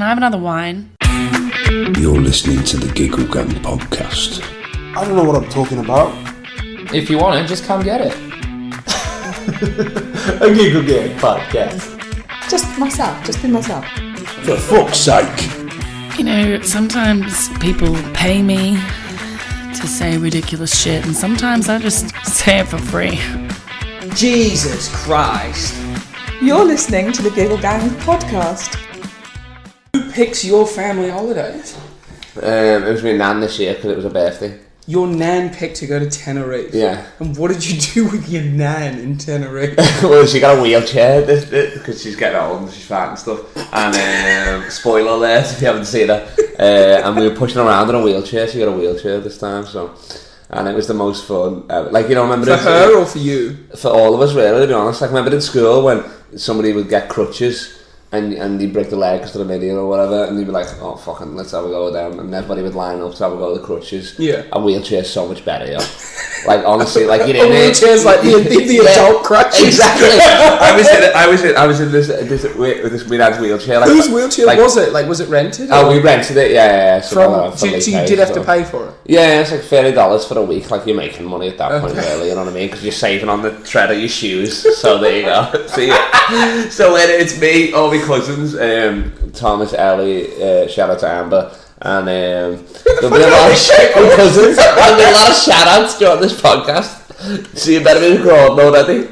can I have another wine? You're listening to the Giggle Gang podcast. I don't know what I'm talking about. If you want it, just come get it. A Giggle Gang podcast. Just be myself. For fuck's sake. You know, sometimes people pay me to say ridiculous shit, and sometimes I just say it for free. Jesus Christ. You're listening to the Giggle Gang podcast. Who picks your family holidays? It was my nan this year because it was her birthday. Your nan picked to go to Tenerife? Yeah. And what did you do with your nan in Tenerife? Well, she got a wheelchair because she's getting old and she's fat and stuff. And spoiler alert if you haven't seen her. And we were pushing her around in a wheelchair. She got a wheelchair this time, so... And it was the most fun ever. Like, you know, remember... For her or for you? For all of us, really, to be honest. Like, remember in school when somebody would get crutches and they'd break the leg because they're an idiot or whatever, and they'd be like, oh, fucking, let's have a go with them. And everybody would line up to have a go with the crutches. Yeah. A wheelchair's so much better, yo. Like, honestly, like, you know... A wheelchair's like the adult crutches. Exactly. I was in this my dad's wheelchair. Like, whose wheelchair was it? Like, was it rented? Oh, we rented it, yeah. So you did have to pay for it? Yeah, it's like $30 for a week. Like, you're making money at that point, really, you know what I mean? Because you're saving on the tread of your shoes. So there you go. So it's me, all my cousins, Thomas, Ellie, shout out to Amber, and there'll be a lot of cousins. There'll be a lot of shout outs throughout this podcast. So you better be recording already.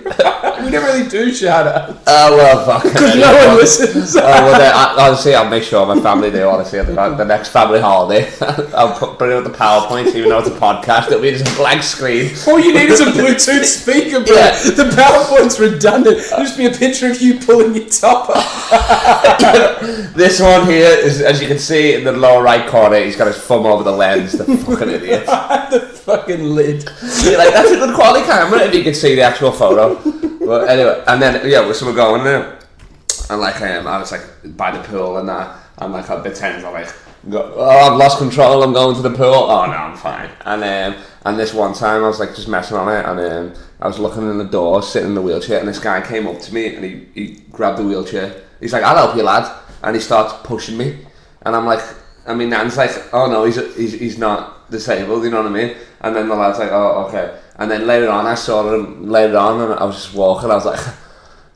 We don't really do shout outs. Oh, well, fuck. Because no one listens. Honestly, I'll make sure my family do, honestly, at the next family holiday. I'll bring out the PowerPoint, even though it's a podcast. It'll be just a blank screen. All you need is a Bluetooth speaker, bro. Yeah. The PowerPoint's redundant. It'll just be a picture of you pulling your top up. This one here is, as you can see in the lower right corner, he's got his thumb over the lens. The fucking idiot. The fucking lid. You're like, that's a good quality camera if you can see the actual photo. But anyway, and then so we're going there, and like I was like by the pool and that, and like I pretend I like I've lost control, I'm going to the pool. Oh no, I'm fine. And this one time I was like just messing on it, and I was looking in the door, sitting in the wheelchair, and this guy came up to me and he grabbed the wheelchair. He's like, I'll help you, lad, and he starts pushing me, and I'm like, I mean, Nan's like, oh no, he's not disabled, you know what I mean? And then the lad's like, oh, okay. And then later on, I saw him and I was just walking. I was like,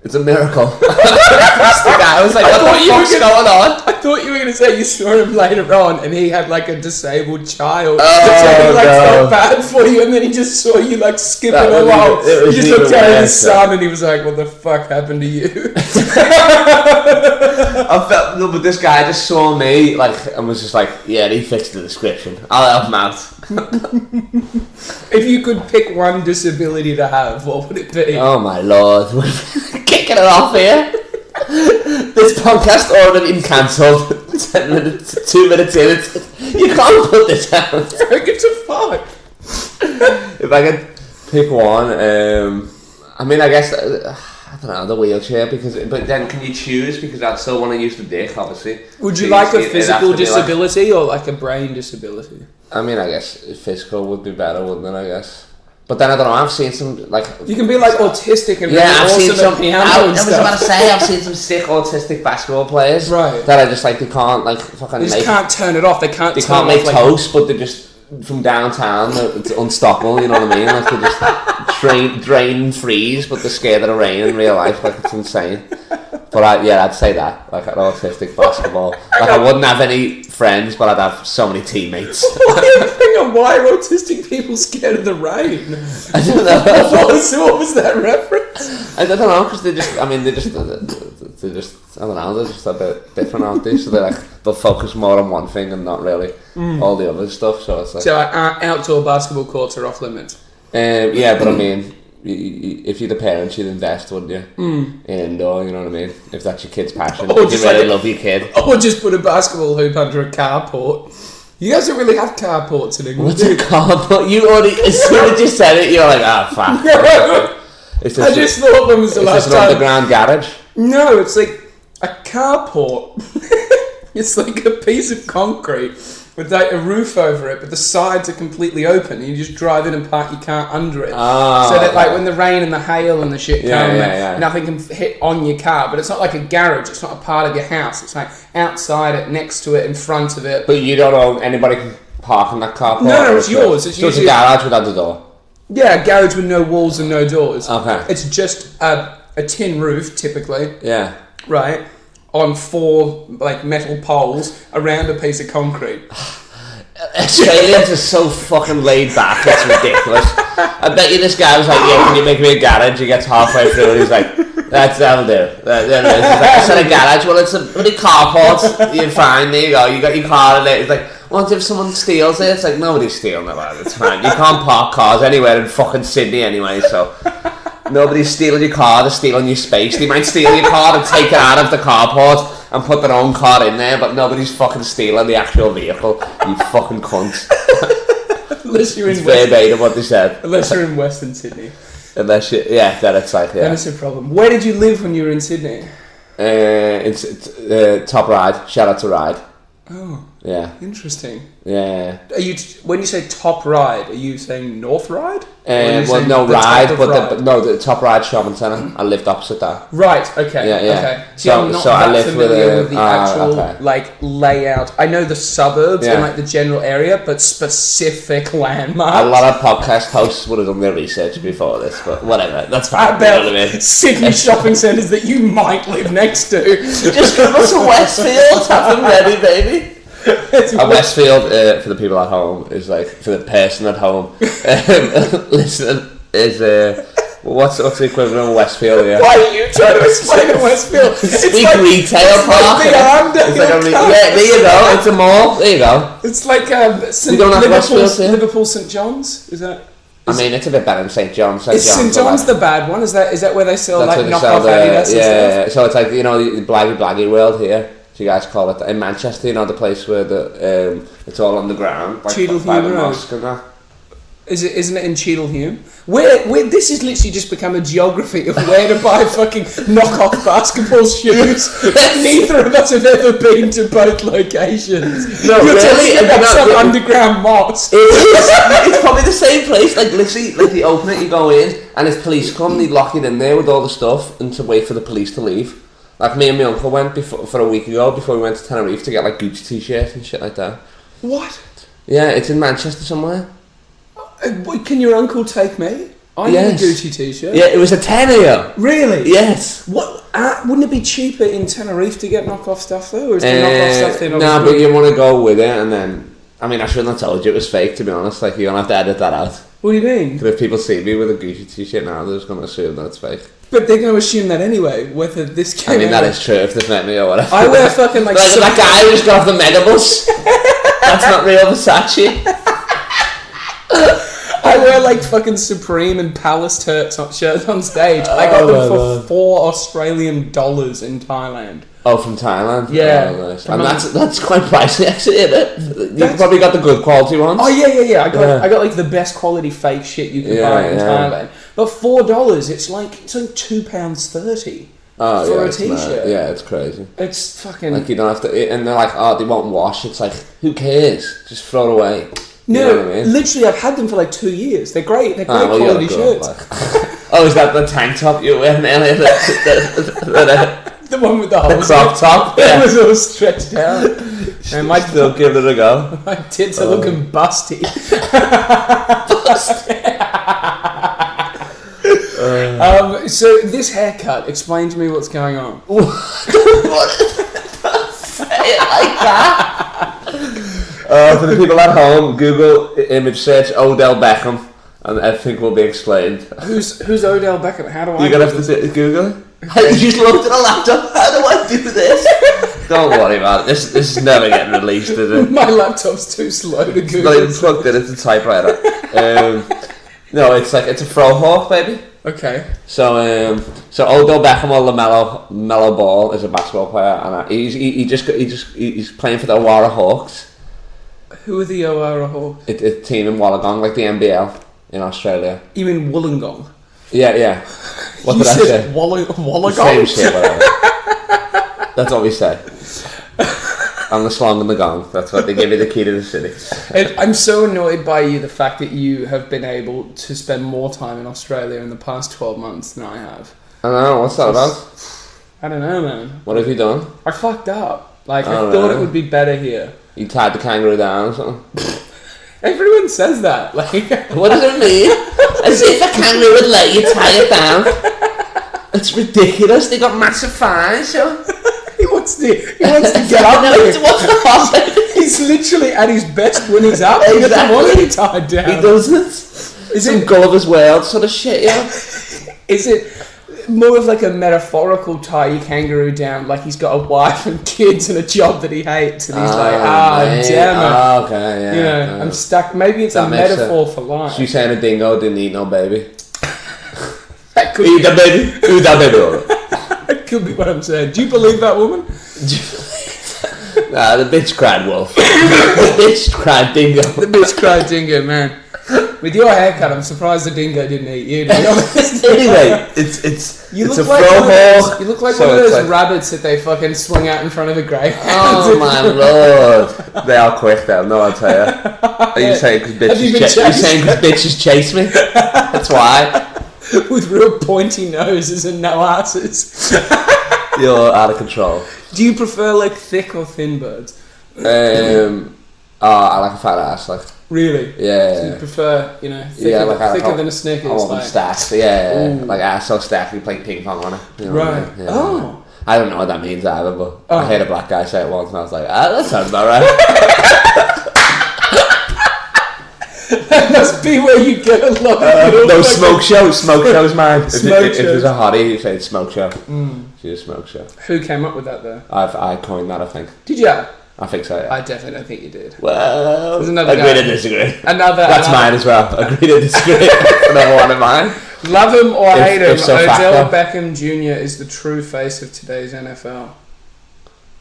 it's a miracle. I was like, what the fuck's going on? I thought you were going to say you saw him later on and he had like a disabled child. Oh, so he felt bad for you, and then he just saw you like skipping along. He just looked at his son and he was like, what the fuck happened to you? But this guy just saw me like and was just like, yeah, he fixed the description. I'll help him out. If you could pick one disability to have, what would it be? Oh my lord, we're kicking it off here. This podcast already been cancelled. 2 minutes in, you can't put this out. Who gives a fuck? If I could pick one, I mean, I guess I don't know, the wheelchair, but then can you choose? Because I'd still want to use the dick, obviously. Would you like a physical disability or like a brain disability? I mean, I guess physical would be better, wouldn't it? I guess. But then I don't know. I've seen some like you can be like autistic and I've seen some. I was about to say I've seen some sick autistic basketball players, right? That I just like they can't like fucking. They just can't turn it off. They can't make toast, but they just from downtown. It's unstoppable. You know what I mean? Like they just drain and freeze, but they're scared of the rain in real life. Like it's insane. But I'd say that like an autistic basketball. Like I wouldn't have any friends, but I'd have so many teammates. Why are autistic people scared of the rain? I don't know. What was that reference? I don't know, because they're just I don't know, they're just a bit different, aren't they? So they'll focus more on one thing and not really all the other stuff. So it's like outdoor basketball courts are off limits. Yeah, but I mean, if you're the parents, you'd invest, wouldn't you? In indoor, you know what I mean? If that's your kid's passion, if you really love your kid. Or just put a basketball hoop under a carport. You guys don't really have carports in England. What's a carport? You already, as soon as you said it, you're like, fuck. I just thought when was the last time. Is this an underground garage? No, it's like a carport. It's like a piece of concrete with like a roof over it, but the sides are completely open. And you just drive in and park your car under it, so that like when the rain and the hail and the shit come, nothing can hit on your car. But it's not like a garage. It's not a part of your house. It's like outside it, next to it, in front of it. But you don't own anybody can park in that car park? No, it's yours. It's a garage without the door? Yeah, a garage with no walls and no doors. Okay. It's just a tin roof, typically. Yeah. Right? On 4 like metal poles around a piece of concrete. Australians are so fucking laid back, it's ridiculous. I bet you this guy was like, yeah, can you make me a garage? He gets halfway through and he's like, that'll do. There it is. He's like, I said a garage, well it's a bloody carport. You're fine, there you go, you got your car in it. It's like, what if someone steals it? It's like, nobody's stealing it, lad. It's fine. You can't park cars anywhere in fucking Sydney anyway, so nobody's stealing your car, they're stealing your space. They might steal your car and take it out of the carport and put their own car in there, but nobody's fucking stealing the actual vehicle. You fucking cunt. Unless you're in verbatim what they said. Unless you're in Western Sydney. Unless you, yeah, then it's like, yeah. Then it's a problem. Where did you live when you were in Sydney? It's Top Ride. Shout out to Ride. Oh. Yeah. Interesting. Yeah. Are you when you say Top Ride, are you saying North Ride? Well, no, Ride, but the Top Ride shopping centre. I lived opposite that. Right. Okay. Yeah. Okay. See, I'm not I that lived familiar with the actual okay. like layout. I know the suburbs and like the general area, but specific landmarks. A lot of podcast hosts would have done their research before this, but whatever. That's fine. About you know what I mean? Sydney shopping centres that you might live next to. Just give us a Westfield. Have them ready, baby. A Westfield, for the people at home, is like, for the person at home listening, is what's the equivalent of Westfield here? Why are you trying to explain a Westfield? It's like retail park. It's like yeah, there you go. It's a mall. There you go. It's like Liverpool St John's. Is that? I mean, it's a bit better than St John's. Is St John's the bad one? Is that where they sell like knockoff Adidas? Yeah. So it's like, you know, the blaggy world here. So you guys call it in Manchester, you know, the place where it's all underground, like by the mosque and that. Isn't it in Cheadlehume? Where this is literally just become a geography of where to buy fucking knockoff basketball shoes. Neither of us have ever been to both locations. No, You're really? telling me about some underground mosque. It's probably the same place. Like literally, like they open it, you go in, and if police come, they lock it in there with all the stuff, and to wait for the police to leave. Like me and my uncle went for a week ago before we went to Tenerife to get like Gucci t-shirts and shit like that. What? Yeah, it's in Manchester somewhere. Can your uncle take me? I need a Gucci t-shirt. Yeah, it was a tenner. Really? Yes. What? Wouldn't it be cheaper in Tenerife to get knockoff stuff though, or is the knockoff stuff there? No, but you want to go with it, and then I mean, I shouldn't have told you it was fake. To be honest, like you're gonna have to edit that out. What do you mean? Because if people see me with a Gucci t-shirt now, they're just gonna assume that it's fake. But they're going to assume that anyway, whether this came I mean, that is true if they've met me or whatever. I wear fucking like that guy who's got off the Megabus. That's not real Versace. I wear like fucking Supreme and Palace shirts on stage. I got them for $4 Australian in Thailand. Oh, from Thailand? Yeah. Oh, nice. And that's quite pricey actually, isn't it? You probably got the good quality ones. Oh yeah. I got like the best quality fake shit you can buy in Thailand. But $4, it's like £2.30 for a t-shirt. Yeah, it's crazy. It's fucking like you don't have to, and they're like, oh, they won't wash. It's like, who cares? Just throw it away. No, you know what I mean? Literally, I've had them for like 2 years. They're great. They're great quality shirts. Oh, is that the tank top you were wearing earlier? The one with the holes. The crop top. Yeah. It was all stretched out. And my still give it a go. My tits are looking busty. So this haircut, explain to me what's going on. Say it like that. For the people at home, Google image search Odell Beckham, and everything will be explained. Who's Odell Beckham? How do I? You're gonna have to Google it. You just looked at a laptop. How do I do this? Don't worry about it. This is never getting released, is it? My laptop's too slow to Google. It's not even plugged in. It's a typewriter. No, it's a frohawk, baby. Okay. So Odell Beckham or LaMelo Ball is a basketball player, and he's playing for the Owara Hawks. Who are the Owara Hawks? It's a team in Wollongong, like the NBL in Australia. You mean Wollongong? Yeah. What did I say? Wollongong? Same shit, whatever. That's what we say. I'm the slong and the gong. That's what they give you the key to the city. I'm so annoyed by you, the fact that you have been able to spend more time in Australia in the past 12 months than I have. I know, what's that about? I don't know, man. What have you done? I fucked up. Like, I thought it would be better here. You tied the kangaroo down or something? Everyone says that. Like, what does it mean? As if a kangaroo would let you tie it down. It's ridiculous. They got massive fines, so. He wants to get up. What's the problem? He's literally at his best when he's up. He doesn't want to be tied down. He doesn't. Is it Gulliver's World sort of shit, yeah? Is it more of like a metaphorical tie your kangaroo down, like he's got a wife and kids and a job that he hates, and he's damn it. Oh, okay, yeah. You know, I'm stuck. Maybe it's a metaphor for life. So you saying a dingo didn't eat no baby? That could eat that baby? Eat that baby. That could be what I'm saying. Do you believe that woman? Nah, the bitch cried wolf. The bitch cried dingo. The bitch cried dingo, man. With your haircut, I'm surprised the dingo didn't eat you, to be honest. Anyway, it's you it's look a like fro hole. You look like one of those rabbits that they fucking swing out in front of a grave. Oh my lord. They are quick though, no, I'll tell you. Are you saying because bitches chase me? That's why. With real pointy noses and no asses. You're out of control. Do you prefer like thick or thin birds? I like a fat ass, like. Really? Yeah. So you prefer, thicker than a Snickers? I want them stacked, yeah. Like ass so stacked, we play ping pong on it. You know right. Yeah. Oh. I don't know what that means either, but I heard a black guy say it once and I was like, that sounds about right. That must be where you get a lot of no, smoke show's mine. If there's a hottie, you say it's smoke show. She's a smoke show. Who came up with that though? I coined that, I think. Did you? I think so, yeah. I definitely don't think you did. Well, agree to disagree. That's mine as well. Agree to disagree. Another one of mine. Love him or hate him, Odell factor. Beckham Jr. is the true face of today's NFL.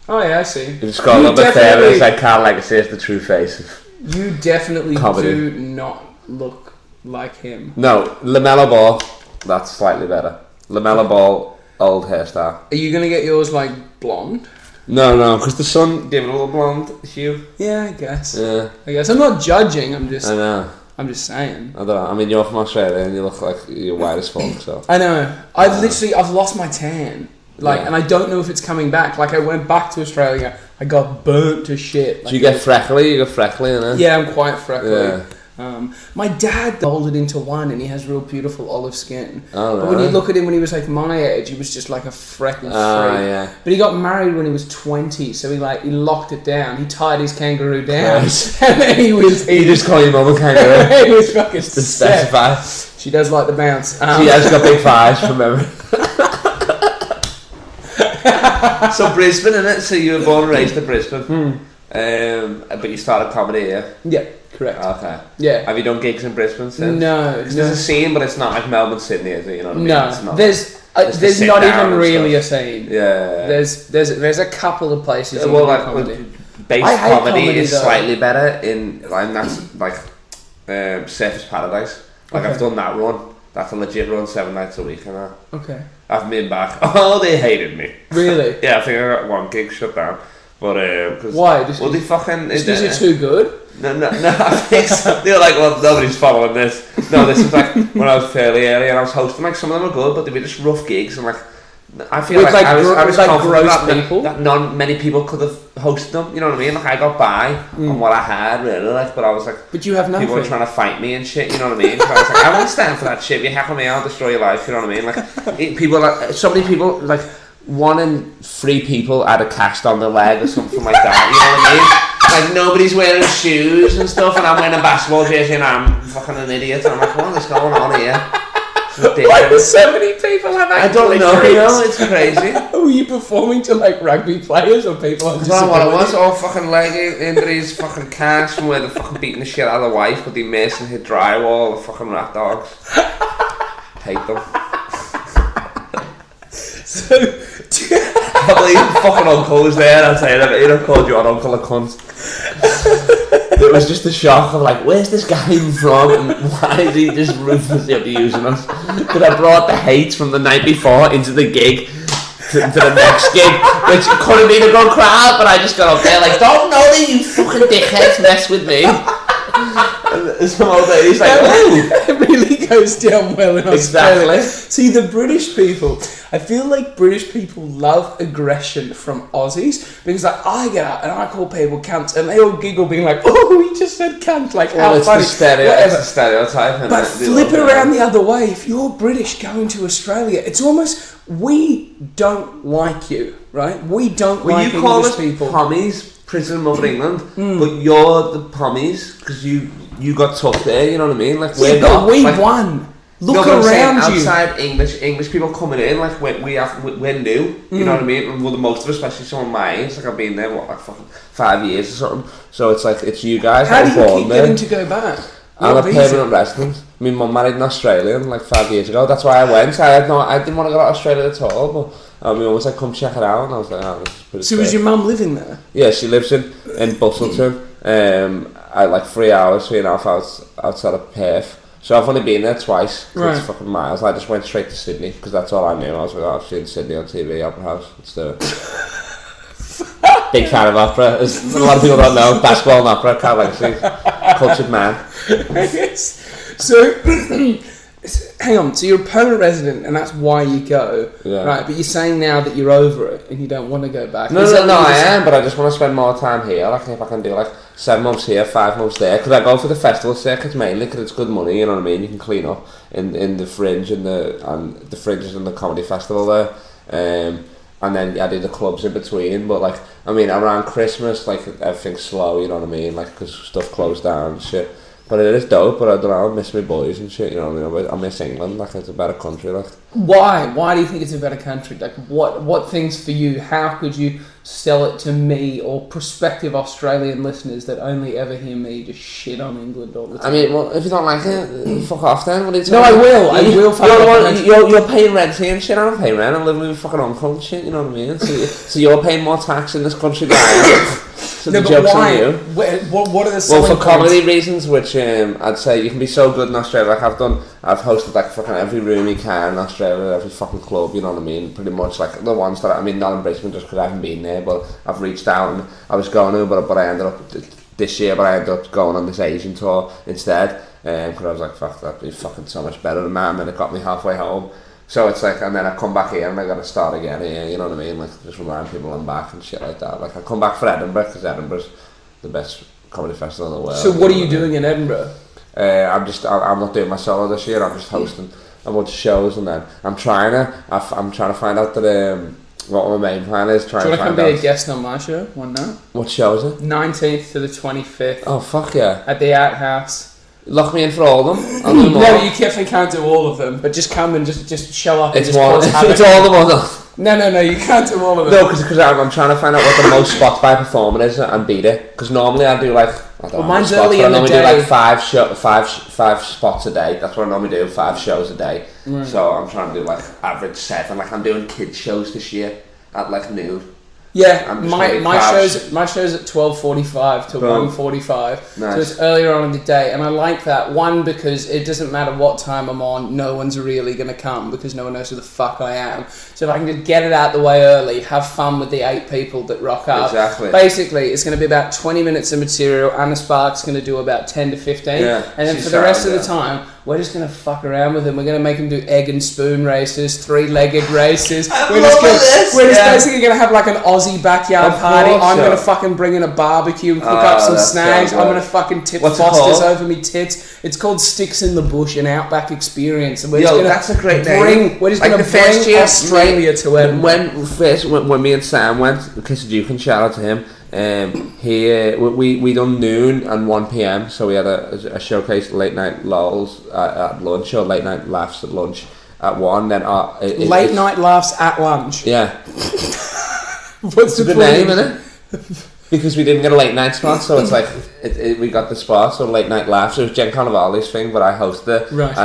Oh yeah, I see. You just got a little bit further, it's like Carl Legacy is the true face of you definitely comedy. do not look like him. No, LaMelo Ball, that's slightly better. LaMelo Ball, old hairstyle. Are you going to get yours like blonde? No, because the sun gave it a little blonde hue. Yeah, I guess. Yeah. I guess. I'm not judging, I'm just saying. I don't know. I mean, you're from Australia and you look like you're white as fuck, so. I know. I've lost my tan. And I don't know if it's coming back. Like, I went back to Australia, I got burnt to shit. Like, so you get freckly? You got freckly, innit? Yeah, I'm quite freckly. Yeah. My dad molded into one and he has real beautiful olive skin. Oh, but when you look at him when he was like my age, he was just like a freckled freak. Yeah. But he got married when he was 20, so he locked it down. He tied his kangaroo down. Nice. And then he just call your mum a kangaroo. He was fucking just to specify. She does like the bounce. She has got big thighs from memory. So Brisbane, innit? So you were born and raised in Brisbane. But you started comedy here. Yeah. Correct. Okay. Yeah. Have you done gigs in Brisbane since? No. There's a scene, but it's not like Melbourne, Sydney, is it? You know what I mean? No. It's not there's not even really a scene. Yeah. There's a couple of places. Well, like comedy. Base comedy is slightly better in, and that's like Surface Paradise. Like I've done that run. That's a legit run 7 nights a week and that. Okay. I've been back. Oh, they hated me. Really? Yeah, I think I got one gig shut down. But why? Well, they fucking. Is it too good? No. I think so. They were like, well, nobody's following this. No, this is like when I was fairly early and I was hosting. Like some of them were good, but they were just rough gigs and like. I feel with like I was confident gross people that not many people could have hosted them. You know what I mean? Like I got by on what I had, really. Like, but I was like, but you have nothing. People were trying to fight me and shit. You know what I mean? So I was like, I won't stand for that shit. If you heckle me, I'll destroy your life. You know what I mean? Like people, like so many people, like 1 in 3 people had a cast on their leg or something like that. You know what I mean? Like nobody's wearing shoes and stuff, and I'm wearing a basketball jersey and I'm fucking an idiot. And I'm like, what is going on here? Why do so many people have I don't know, you know, it's crazy. Were you performing to like rugby players or people on disability? I don't know what it was, all fucking leg injuries, fucking casts from where they're fucking beating the shit out of the wife, but they miss and hit drywall, the fucking rat dogs. Hate them. So, I believe your fucking uncle was there, I'll tell you that, he'd have called your uncle a cunt. It was just a shock of like, where's this guy even from and why is he just ruthlessly abusing us? Because I brought the hate from the night before into the gig to the next gig, which could have been a good crowd, but I just got up there like, don't know that you fucking dickheads mess with me. And some old lady's like, ooh. It really goes down well in Australia. Exactly. See, the British people, I feel like British people love aggression from Aussies because like I get out and I call people cunts and they all giggle being like, oh, he just said cunt, like how it's funny. the stereotype. But flip it around the other way. If you're British going to Australia, it's almost, we don't like you, right? We don't like you call English us people. Pommies, Prison of England, but you're the Pommies because you got tough there. You know what I mean? Like we're not. But we like, won. Look no, but I'm saying around you. outside English people coming in, like we're new. You know what I mean? Well, the most of us, especially someone my age, like I've been there like fucking 5 years or something. So it's like it's you guys. How do you keep getting to go back? I'm a permanent resident. My mum married an Australian like 5 years ago. That's why I went. I didn't want to go to Australia at all, but my mum was like, "Come check it out," and I was like, "Oh, this is pretty." So was your mum living there? Yeah, she lives in Bustleton. At like 3.5 hours outside of Perth. So I've only been there twice. Right. It's fucking miles. I just went straight to Sydney because that's all I knew. I was like, oh, I've seen Sydney on TV, Opera House. Let's do it. Big fan of opera. As a lot of people don't know, basketball and opera, Cat Legacy, cultured man. Yes. So, hang on. So you're a permanent resident, and that's why you go, right? But you're saying now that you're over it and you don't want to go back. No, I am, but I just want to spend more time here. Like if I can do like 7 months here, 5 months there, because I go for the festival circuit mainly because it's good money. You know what I mean? You can clean up in the Fringe and the Fringes and the comedy festival there. And then I do the clubs in between, but like I mean around Christmas, like everything's slow. You know what I mean? Like because stuff closed down and shit. But it is dope, but I don't know, I miss my boys and shit, you know what I mean? I miss England, like, it's a better country, like. Why? Why do you think it's a better country? Like, what things for you, how could you sell it to me or prospective Australian listeners that only ever hear me just shit on England all the time? I mean, well, if you don't like it, fuck off then, what are you talking No, I will fuck off. You're paying rent here and shit, I'm paying rent, I'm living with my fucking uncle and shit, you know what I mean? So you're paying more tax in this country than I am. So no, the but joke's why? on you. What are the selling Well, for comedy points? reasons, which I'd say you can be so good in Australia. Like I've hosted like fucking every room you can in Australia, every fucking club. You know what I mean? Pretty much like the ones that not in Brisbane just because I haven't been there, but I've reached out and I was going to, but I ended up this year. But I ended up going on this Asian tour instead, because I was like, fuck, that'd be fucking so much better than that. And then it got me halfway home. So it's like, and then I come back here and I gotta start again here, you know what I mean? Like, just remind people I'm back and shit like that. Like, I come back for Edinburgh, because Edinburgh's the best comedy festival in the world. So what are you doing in Edinburgh? I'm not doing my solo this year, I'm just hosting a bunch of shows, and then I'm trying to find out that, what my main plan is, Do you want to come be a guest on my show one night? What show is it? 19th to the 25th. Oh, fuck yeah. At the Outhouse. Lock me in for all of them. I'll do them all. No, you definitely can't do all of them, but just come and just show up. It's and just one. cause havoc. It's all of them. No, you can't do all of them. No, because I'm trying to find out what the most spots by performer is and beat it. Because normally I do like, I don't know, mine's spots, early but I in the normally do day. like five spots a day. That's what I normally do, 5 shows a day. Right. So I'm trying to do like average 7. Like I'm doing kids shows this year at like noon. Yeah, my show's at 12:45 to 1:45, Nice. so it's earlier on in the day, and I like that. One, because it doesn't matter what time I'm on, no one's really gonna come because no one knows who the fuck I am. So if I can just get it out the way early, have fun with the 8 people that rock up. Exactly. Basically, it's gonna be about 20 minutes of material. Anna Spark's gonna do about 10 to 15, Yeah, and then for the rest of the time, we're just gonna fuck around with him. We're gonna make him do egg and spoon races, 3-legged races. We're just basically gonna have like an Aussie backyard party. I'm gonna fucking bring in a barbecue and cook up some snags. I'm gonna fucking tip Fosters over me tits. It's called Sticks in the Bush, an outback experience. And we're just gonna that's a great name. We're just like gonna bring Australia to it. When me and Sam went, Kiss Duke and shout out to him. We done noon and 1 p.m. So we had a showcase late night lols at lunch, or late night laughs at lunch at 1. Then late night laughs at lunch. Yeah. What's the good name, isn't it? Because we didn't get a late night spot, so it's like we got the spot. So late night laughs. It was Jen Carnivale's thing, but I hosted it. Right.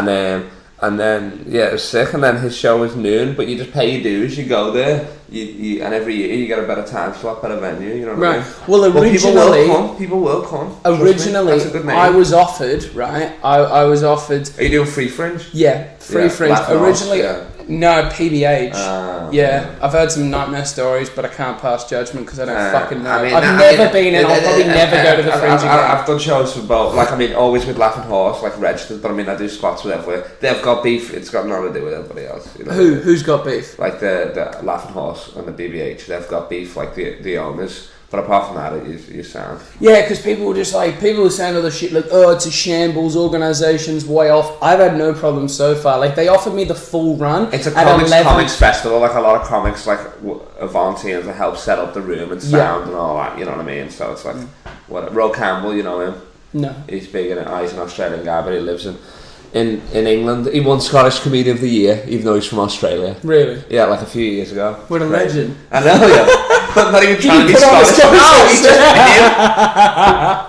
And then it was sick. And then his show was noon, but you just pay your dues. You go there. And every year you get a better time slot, better venue. You know what I mean? Well, originally, people will come. Originally, That's a good name. I was offered. Right. I was offered. Are you doing free fringe? Yeah, free fringe. Originally, No, PBH. Yeah, I've heard some nightmare stories, but I can't pass judgment because I don't fucking know. I've never been and I'll probably never go to the Fringe again. I've done shows for both, like, I mean, always with Laughing Horse, like registered, but I mean, I do spots with everywhere. They've got beef, it's got nothing to do with everybody else. You know? Who's got beef? Like the Laughing Horse and the BBH, they've got beef, like the owners. But apart from that, you sound. Yeah, because people were just like, people were saying other shit like, oh, it's a shambles, organisation's way off. I've had no problem so far. Like, they offered me the full run. It's a comics festival, like a lot of comics, like, volunteers to help set up the room and sound and all that, you know what I mean? So it's like, what? Ro Campbell, you know him? No. He's big in it. He's an Australian guy, but he lives in England. He won Scottish Comedian of the Year, even though he's from Australia. Really? Yeah, like a few years ago. What a legend. I know, yeah. But not even trying to be Scottish. No,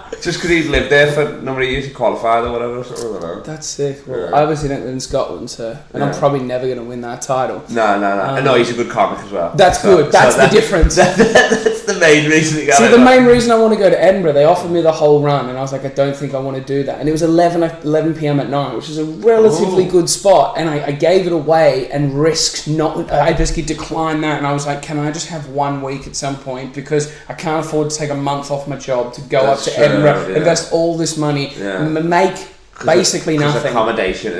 he just because he'd lived there for a number of years, he qualified or whatever. So I don't know. That's sick. Well, I obviously don't live in Scotland, and I'm probably never going to win that title. No. No, he's a good comic as well. That's good. That's the difference. That's the main reason. See, the main reason I want to go to Edinburgh, they offered me the whole run, and I was like, I don't think I want to do that. And it was 11 p.m. at night, which is a relatively good spot, and I gave it away and risked not. I just declined that, and I was like, can I just have 1 week at some point, because I can't afford to take a month off my job to go up to Edinburgh, invest all this money, make basically nothing. Accommodation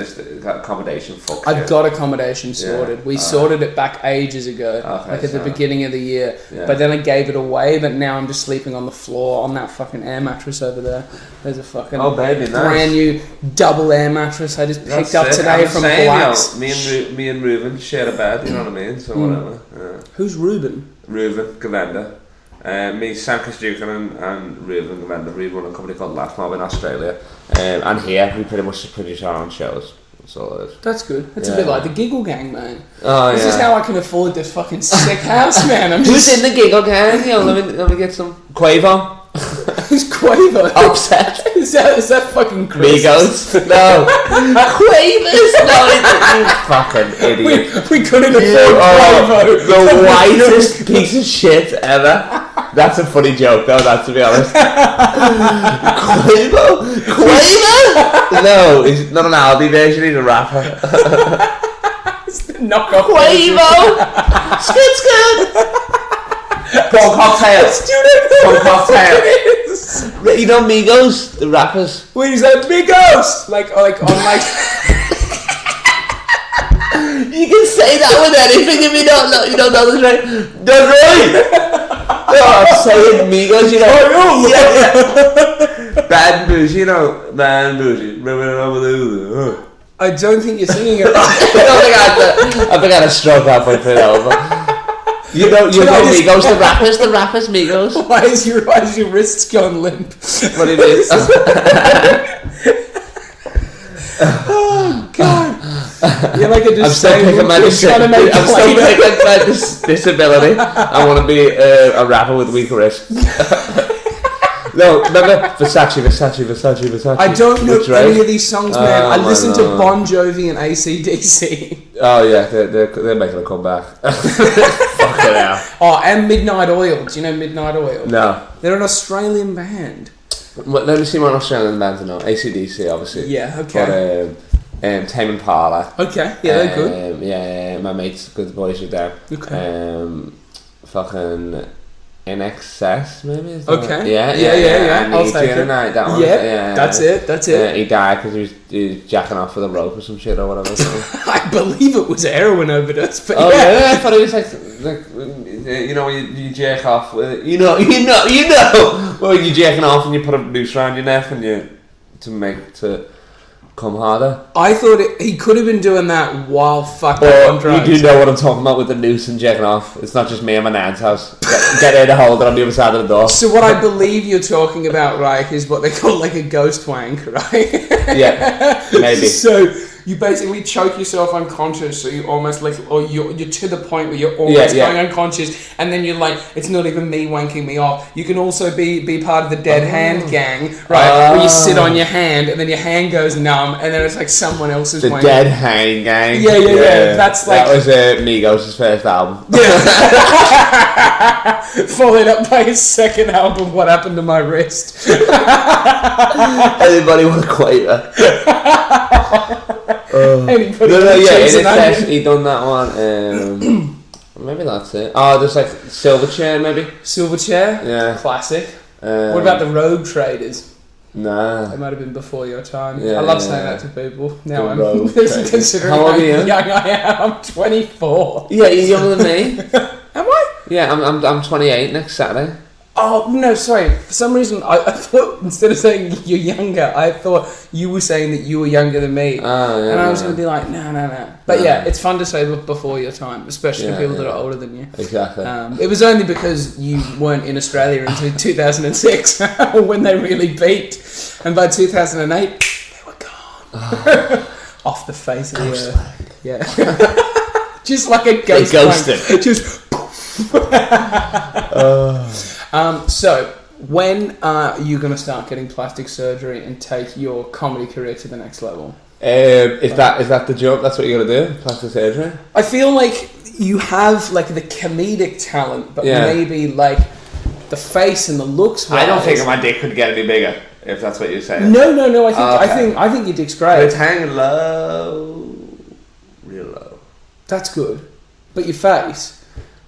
fucked. I've got accommodation sorted. We sorted it back ages ago, like at the beginning of the year. But then I gave it away. But now I'm just sleeping on the floor on that fucking air mattress over there. There's a fucking brand new double air mattress I just picked up today from Blacks. Me and Reuben share a bed. You know what I mean? So whatever. Yeah. Who's Reuben? Reuben Govender. Me, Sam Kosdukin and Reuben Govender. We run a company called Laugh Mob in Australia. And here we pretty much just produce our own shows. That's all it is. That's good. It's a bit like the Giggle Gang, man. This is how I can afford this fucking sick house, man. Who's in the Giggle Gang? You know, let me get some Quavo. Who's Quavo? Upset. Is that fucking Chris? Migos? No. Quavers? No, you fucking idiot. We couldn't afford Quavo. The whitest piece of shit ever. That's a funny joke, though, that, to be honest. Quavo? No, he's not an Aldi version, he's a rapper. It's the knockoff Quavo! Skid! Corn cocktail. Corn cocktail. You know Migos, the rappers. Wait, is that Migos? Like on like. You can say that with anything if you don't know this, right? That's right. No, I'm saying Migos, you know. Yeah. Bad and bougie, you know. Bad and bougie. I don't think you're singing it right. I think I had a stroke halfway through that one. You know Migos, the rappers, Migos. Why is your wrists gone limp? What it is? Oh God! You're like a disabled. I'm still taking my disability. I want to be a rapper with weak wrists. No, remember Versace. I don't know any of these songs, man. I listen to Bon Jovi and AC/DC. Oh yeah, they're making a comeback. Fucking hell. Oh, and Midnight Oil. Do you know Midnight Oil? No. They're an Australian band. Well, let me see what Australian bands I know. AC/DC, obviously. Yeah. Okay. But, Tame Impala. Okay. Yeah, they're good. Yeah, my mates, good boys with them. Okay. Fucking. In Excess, maybe? Okay. Yeah. I'll take it. That one. Yeah, that's it. He died because he was jacking off with a rope or some shit or whatever. I believe it was a heroin overdose. But I thought it was like you know, when you jack off with you know. Well, you're jacking off and you put a noose around your neck and you to come harder. I thought he could have been doing that while fucking on drugs. You do know what I'm talking about with the noose and jacking off. It's not just me and my nan's house. Get in to hold it on the other side of the door. So what I believe you're talking about, right, is what they call like a ghost wank, right? Yeah, maybe. So you basically choke yourself unconscious, so you almost like, or you're to the point where you're almost going unconscious, and then you're like, it's not even me wanking me off. You can also be part of the dead hand gang, right? Where you sit on your hand, and then your hand goes numb, and then it's like someone else's wanking. The dead hand gang. Yeah. That's like that was Migos' first album. Yeah. Followed up by his second album, What Happened to My Wrist. Anybody want a Quaver? Anybody No, with yeah, cheese it and says onion? he done that one. Maybe that's it. Oh, there's like Silverchair, maybe. Silverchair? Yeah. Classic. What about the Rogue Traders? Nah. They might have been before your time. Yeah, I love yeah, saying yeah. that to people. Now The I'm Rogue Traders. considering How old are you? how young I am. I'm 24. Yeah, you're younger than me. Am I? Yeah, I'm 28 next Saturday. Oh, no, sorry. For some reason, I thought, instead of saying you're younger, I thought you were saying that you were younger than me. Oh, yeah. And I was going to be like, no. But yeah, it's fun to say before your time, especially people that are older than you. Exactly. It was only because you weren't in Australia until 2006 when they really peaked. And by 2008, they were gone. Off the face of the earth. Yeah. Just like a ghost. They ghosted. Just so, when are you going to start getting plastic surgery and take your comedy career to the next level? Is that the joke? That's what you're gonna do? Plastic surgery? I feel like you have like the comedic talent, but Yeah. maybe like the face and the looks. I don't think my dick could get any bigger, if that's what you're saying. No. I Okay. think your dick's But great. it's hanging low, real low. That's good, but your face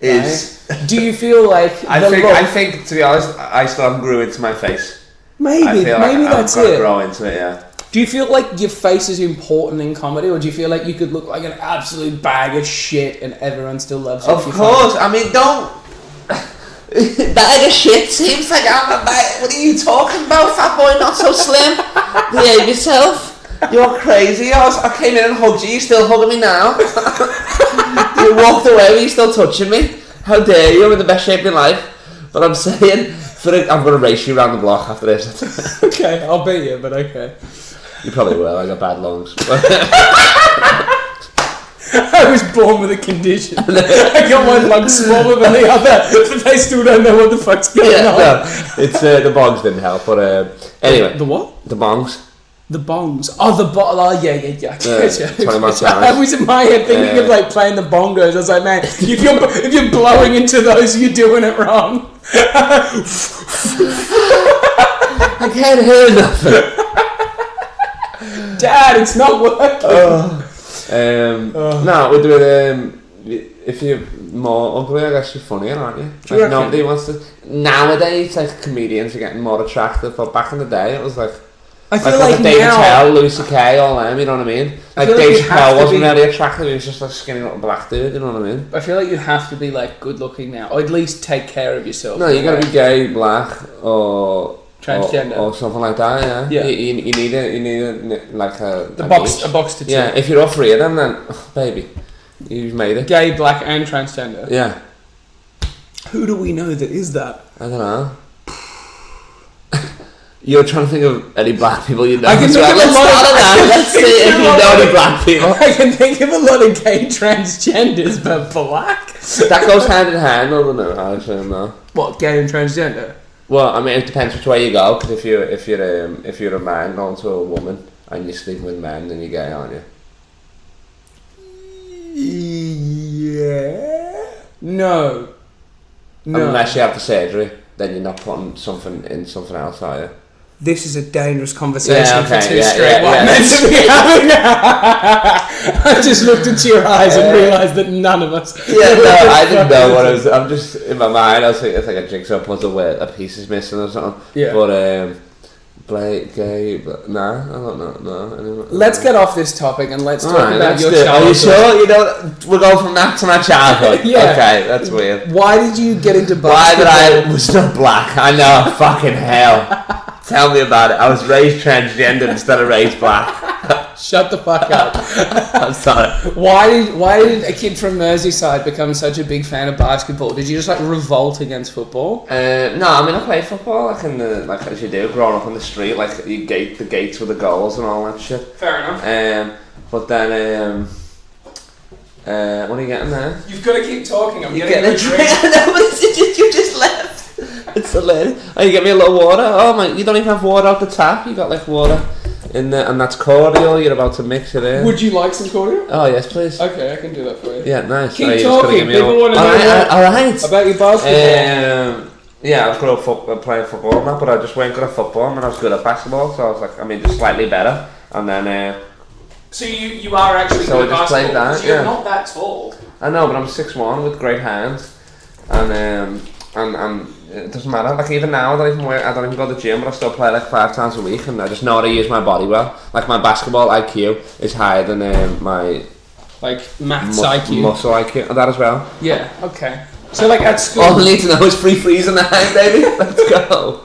Is right? Do you feel like I think to be honest, I still haven't grew into my face. maybe I feel like that's I've got to it? grow into it. Yeah. Do you feel like your face is important in comedy, or do you feel like you could look like an absolute bag of shit and everyone still loves you? Of course. I mean, don't. Bag of shit seems like I'm a bag. What are you talking about, fat boy? Not so slim. Behave yourself. You're crazy. I came in and hugged you. You're still hugging me now. You walked away, but you're still touching me. How dare you? I'm in the best shape of your life. But I'm saying, I'm going to race you around the block after this. Okay, I'll beat you, but okay. You probably will. I got bad lungs. I was born with a condition. I got one lung smaller than the other, but they still don't know what the fuck's going on. No, it's the bongs didn't help. But anyway, The what? the bongs. The bongs. Oh, the yeah. I get you. 20 months I was in my head thinking of like playing the bongos. I was like, man, if you're blowing into those, you're doing it wrong. I can't hear nothing. Dad, it's not working. No, we're doing. If you're more ugly, I guess you're funnier, aren't you? Do you Like, reckon? nobody wants to. Nowadays, like comedians are getting more attractive, but back in the day, it was like. I feel like like David now. Tell, Louis C.K., all them, you know what I mean? Like feel like Dave you have Chappelle to wasn't be- really attractive, he was just like a skinny little black dude, you know what I mean? I feel like you have to be like good looking now, or at least take care of yourself. No, you gotta be gay, black, or Transgender. or something like that. Yeah. Yeah. You need a like a box niche. a box to tick. Yeah. If you're all three of them, then baby, you've made it. Gay, black, and transgender. Yeah. Who do we know that is that? I don't know. You're trying to think of any black people you know. I can as think well. of a Let's lot start of- on I that. can Let's think see of if a you lot know of- any black people. I can think of a lot of gay transgenders, but black. That goes hand in hand, I don't know. I assume no. What, gay and transgender? Well, I mean, it depends which way you go. Because if you're a man going to a woman and you're sleeping with men, then you're gay, aren't you? Yeah. No. Unless you have the surgery, then you're not putting something in something else, are you? This is a dangerous conversation Yeah, okay, for two yeah, straight yeah, white yeah. men to be having. I just looked into your eyes and realised that none of us. Yeah, no, I didn't know what I was. I'm just in my mind. I was thinking it's like a jigsaw puzzle where a piece is missing or something. Yeah. But gay, but nah, I don't know. No. Anyway. Let's get off this topic and let's talk Alright, about let's your do it. Are you childhood. sure? You know, we'll go from that to my childhood. Yeah. Okay, that's weird. Why did you get into Why basketball? that I was not black? I know, fucking hell. Tell me about it. I was raised transgender instead of raised black. Shut the fuck up. I'm sorry. Why did a kid from Merseyside become such a big fan of basketball? Did you just like revolt against football? No, I mean I played football like like as you do, growing up on the street, like you the gates with the goals and all that shit. Fair enough. But then what are you getting there? You've got to keep talking. I'm You getting getting a drink? No, but you just left. It's the lady. Oh, you get me a little water. Oh my, you don't even have water out the tap. You got like water in there, and that's cordial. You're about to mix it in. Would you like some cordial? Oh yes, please. Okay, I can do that for you. Yeah, nice. Keep Oh, you're just gonna talking. give me People want to know all right. about your basketball. Yeah, I was good at playing football and that, but I just weren't good at football, and I was good at basketball, so I was like, I mean, just slightly better. And then So you are actually So I good at just played basketball, that, 'cause you're yeah. not that tall. I know, but I'm 6'1" with great hands, and it doesn't matter. Like even now, I don't even go to the gym, but I still play like 5 times a week, and I just know how to use my body well. Like my basketball IQ is higher than my Like maths IQ. muscle IQ, and that as well. Yeah. Okay. So like at school. All I need to know is free freeze in the hand, baby. Let's go.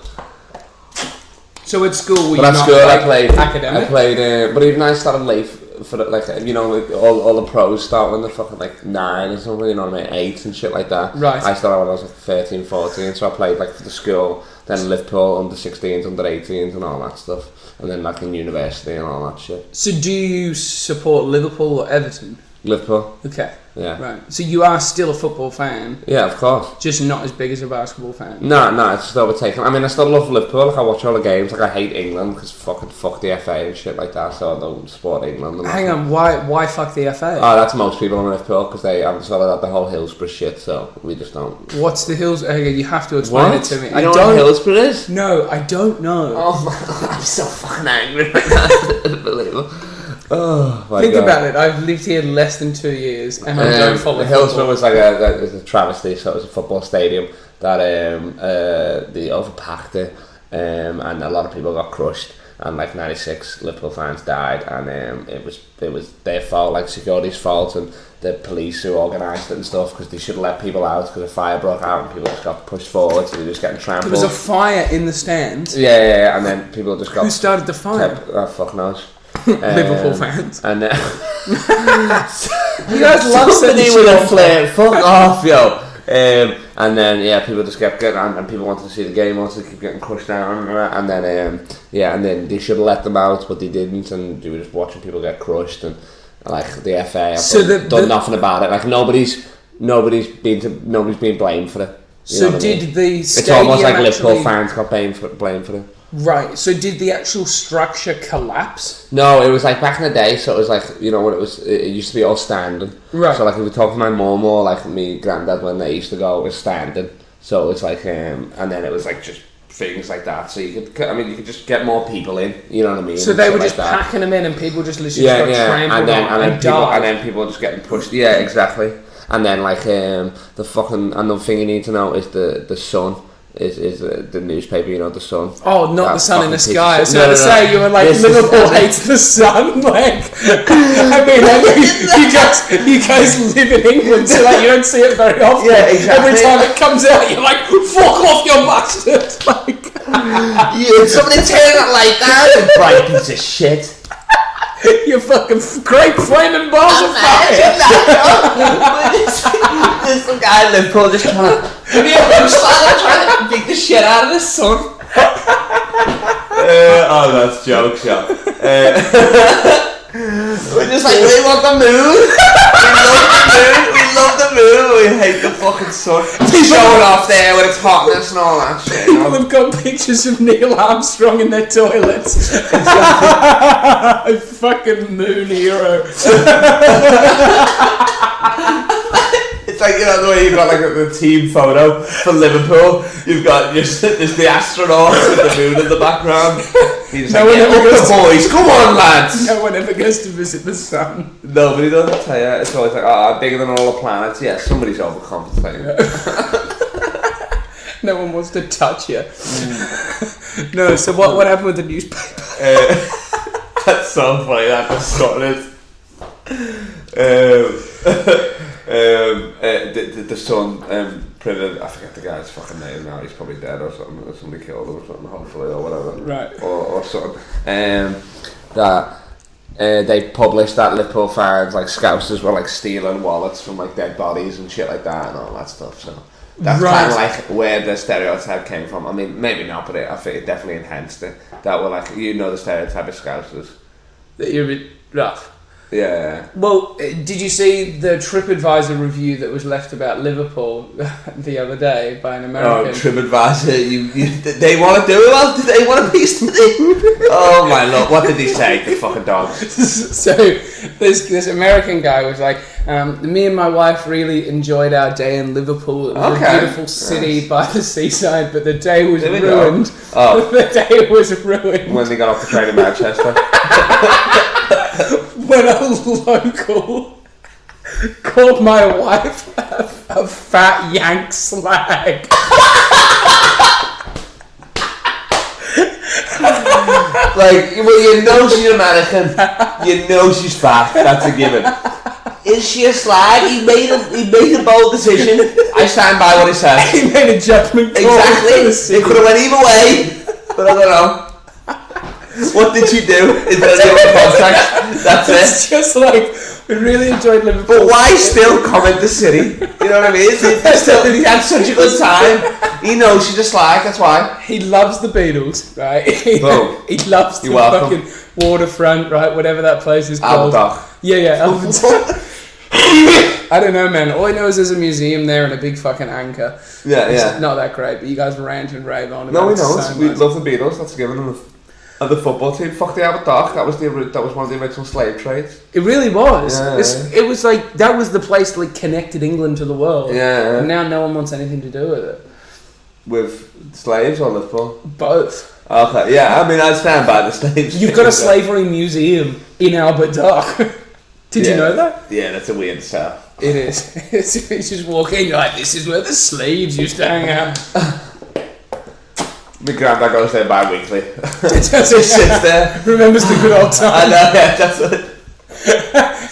So at school, were But you at not school, like I played. academic? But even I started late for like like, all the pros start when they're fucking like 9 or something. You know what I mean? 8 and shit like that. Right. I started when I was like 13, 14. So I played like for the school, then Liverpool under 16s, under 18s, and all that stuff. And then like in university and all that shit. So do you support Liverpool or Everton? Liverpool. Okay. Yeah. Right. So you are still a football fan, Yeah, of course. just not as big as a basketball fan. No, it's just overtaken. I mean, I still love Liverpool. Like I watch all the games. Like I hate England because fuck the FA and shit like that. So I don't support England. And Hang on. Why fuck the FA? Oh, that's most people in Liverpool because they haven't sorted out the whole Hillsborough shit. So we just don't. What's the Hills? Okay, you have to explain it to me. You know what Hillsborough is? No, I don't know. Oh my god, I'm so fucking angry right now. It's unbelievable. Oh my Think god. about it. I've lived here less than 2 years, and I don't follow Hillsborough football. was like a travesty. So it was a football stadium that they overpacked it, and a lot of people got crushed. And like 96 Liverpool fans died, and it was their fault, like security's fault, and the police who organised it and stuff, because they should have let people out because a fire broke out and people just got pushed forward, so they were just getting trampled. There was a fire in the stands. Yeah, and then people just got. Who started the fire? Fuck knows. Liverpool fans. And You guys love somebody setting with shit a on flare. Fuck off, yo. And then people just kept getting, and people wanted to see the game, wanted to keep getting crushed down, and then and then they should have let them out, but they didn't, and they were just watching people get crushed, and like the FA have done nothing about it. Like nobody's being blamed for it. You know what I mean? The It's stadium almost like Liverpool actually- fans got blamed for it. Right. So did the actual structure collapse? No, it was like back in the day, so it was like, you know, when it used to be all standing. Right. So like if we talk to my mum or like me granddad when they used to go, it was standing. So it's like, and then it was like just things like that. So you could just get more people in, you know what I mean? So they were just packing them in, and people just literally yeah, got trampled and then people just getting pushed. Yeah, exactly. And then like the fucking another thing you need to know is the Sun. Is the newspaper, you know, the Sun. Oh, not the sun in the sky. So no, to say you were like Liverpool hates the sun, like I mean, you guys live in England, so like you don't see it very often. Yeah, exactly. Every time it comes out, you're like, fuck off, you bastard! Like, Somebody turn it like that, you bright piece of shit. you fucking great flaming balls of fire. There's some guy in Liverpool just trying to beat the shit out of the Sun. Oh, that's jokes, yeah. We're just like, we want the moon. We love the moon. We hate the fucking sun. Showing off there with its hotness and all that shit. People have got pictures of Neil Armstrong in their toilets. Fucking moon hero. It's like, you know, the way you've got like the team photo for Liverpool. You've got there's the astronauts with the moon in the background. He's No like, one ever goes the boys, come on lads. No one ever goes to visit the sun. Nobody does, I tell you. It's always like, oh, I'm bigger than all the planets. Yeah, somebody's overcompensating. No one wants to touch you. No, so what happened with the newspaper? That's so funny, that just Scotland. The Sun printed, I forget the guy's fucking name now, he's probably dead or something, or somebody killed him or something, hopefully, or whatever. Right. Or something. That they published that Liverpool fans, like Scousers were like stealing wallets from like dead bodies and shit like that and all that stuff, so. That's kind of like where the stereotype came from. I mean, maybe not, but I think it definitely enhanced it. That were like, you know, the stereotype of Scousers. That you're a bit rough. Yeah. Well, did you see the TripAdvisor review that was left about Liverpool the other day by an American? Oh, TripAdvisor, they want to do it? Well, they want a piece of it? Oh my lord, what did he say, the fucking dog? So, this American guy was like, me and my wife really enjoyed our day in Liverpool. It was a beautiful city by the seaside, but the day was ruined. Oh. The day was ruined. When they got off the train in Manchester. when a local called my wife a fat yank slag. Like, well, you know she's American. You know she's fat. That's a given. Is she a slag? He made a bold decision. I stand by what he said. He made a judgment call. Exactly. It could have went either way, but I don't know. What did you do? Is that the contract? That's it. It's just like, we really enjoyed Liverpool. But why still comment the city? You know what I mean? He had such a good time. He knows she's a slag, that's why. He loves the Beatles, right? Boom. He loves the fucking waterfront, right? Whatever that place is called. Albert. Yeah, Albert. I don't know, man. All I know is there's a museum there and a big fucking anchor. Yeah. It's not that great, but you guys rant and rave on about No, we it. know. So We much. love the Beatles. That's given them. And the football team. Fuck the Albert Dock. That was one of the original slave trades. It really was. Yeah. It was like, that was the place that like connected England to the world. Yeah. And now no one wants anything to do with it. With slaves or Liverpool? Both. Okay, yeah. I mean, I stand by the slaves. You've got a slavery museum in Albert Dock. Did you know that? Yeah, that's a weird setup. It is. You just walk in, you're like, this is where the slaves used to hang out. My granddad goes there bi-weekly. Just Sits there. Remembers the good old I times. know, yeah, that's it.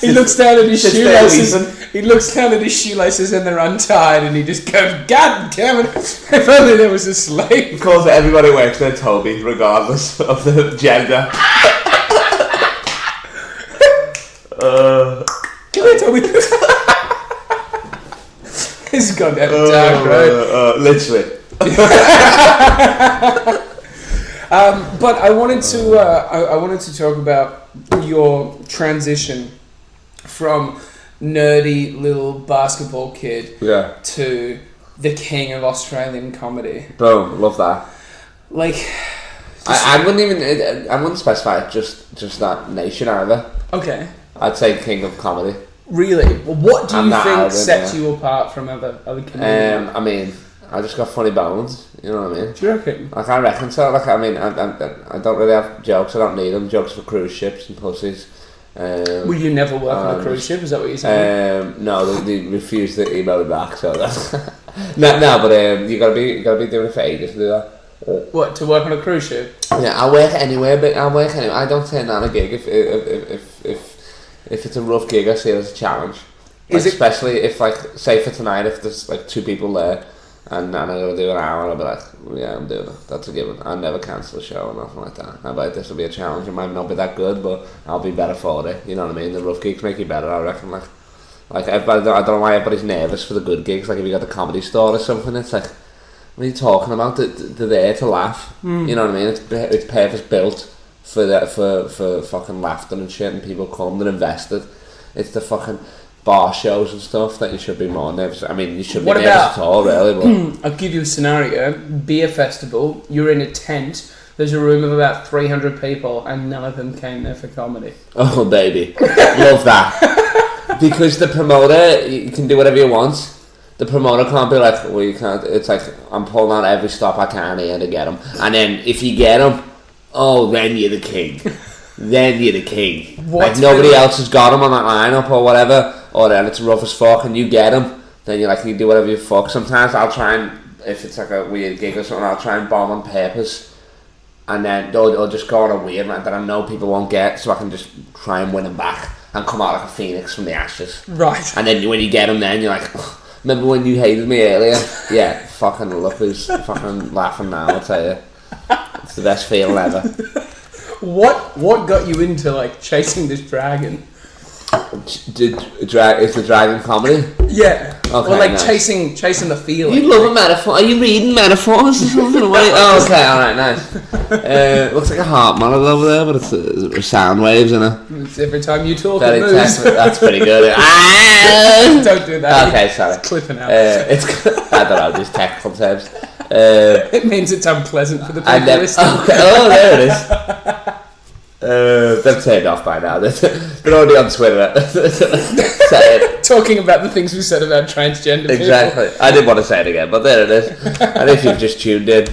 He looks down at his Sits there shoelaces. weeping. He looks down at his shoelaces and they're untied, and he just goes, "God damn it! If only there was a slave." He calls everybody works there Toby, regardless of the gender. Come here, Toby. This has gone down a dark road. Literally. But I wanted to talk about your transition from nerdy little basketball kid to the king of Australian comedy. Boom, love that. Like, I wouldn't specify it just that nation either. okay, I'd say king of comedy. really? Well, what do I'm you not think arrogant, sets yeah. you apart from other comedians? I mean, I just got funny bones. You know what I mean? Do you reckon? Like, I reckon so. Like, I mean, I don't really have jokes. I don't need them. Jokes for cruise ships and pussies. Will you never work on a cruise ship? Is that what you're saying? No, they refused to email me back. So that's no. But you gotta be doing it for ages to do that. What, to work on a cruise ship? Yeah, I'll work anywhere. But I'll work anywhere. I don't turn down a gig if it's a rough gig. I see it as a challenge. Like, especially if, like, say for tonight, if there's like 2 people there. And I'm going to do an hour, I'll be like, yeah, I'm doing it. That's a given. I'll never cancel a show or nothing like that. I bet this will be a challenge. It might not be that good, but I'll be better for it. You know what I mean? The rough gigs make you better, I reckon. Like everybody, I don't know why everybody's nervous for the good gigs. Like, if you got the Comedy Store or something, it's like, what are you talking about? They're there to laugh. You know what I mean? It's purpose built for fucking laughter and shit, and people come, they're invested. It's the fucking bar shows and stuff that you should be more nervous. I mean, you shouldn't be nervous at all, really. But I'll give you a scenario. Beer festival, you're in a tent, there's a room of about 300 people, and none of them came there for comedy. oh, baby. Love that. Because the promoter, you can do whatever you want. The promoter can't be like, well, you can't. It's like, I'm pulling out every stop I can here to get him. And then, if you get him, oh, then you're the king. Then you're the king. Like, nobody else has got him on that lineup or whatever. Or then it's rough as fuck and you get him, then you like, you do whatever you fuck. Sometimes I'll try and, if it's like a weird gig or something, I'll try and bomb on purpose, and then they'll just go on a weird night that I know people won't get, so I can just try and win them back and come out like a phoenix from the ashes. Right. And then when you get them, then you're like, oh, remember when you hated me earlier? Yeah, fucking look who's fucking laughing now, I'll tell you. It's the best feeling ever. What got you into, like, chasing this dragon? Is the dragon comedy? Yeah. Okay, or like nice. chasing the feeling. You love a metaphor. Are you reading metaphors or something? Oh, okay, alright, nice. Looks like a heart monitor over there, but it's sound waves, isn't it? It's every time you talk, Very it moves. that's pretty good. Don't do that. Okay, sorry. It's clipping out. I don't know, these technical terms. It means it's unpleasant for the people listening. Okay, oh, there it is. They've turned off by now. They're already on Twitter. Say it. Talking about the things we said about transgender Exactly. people. I didn't want to say it again, but there it is. And if you've just tuned in,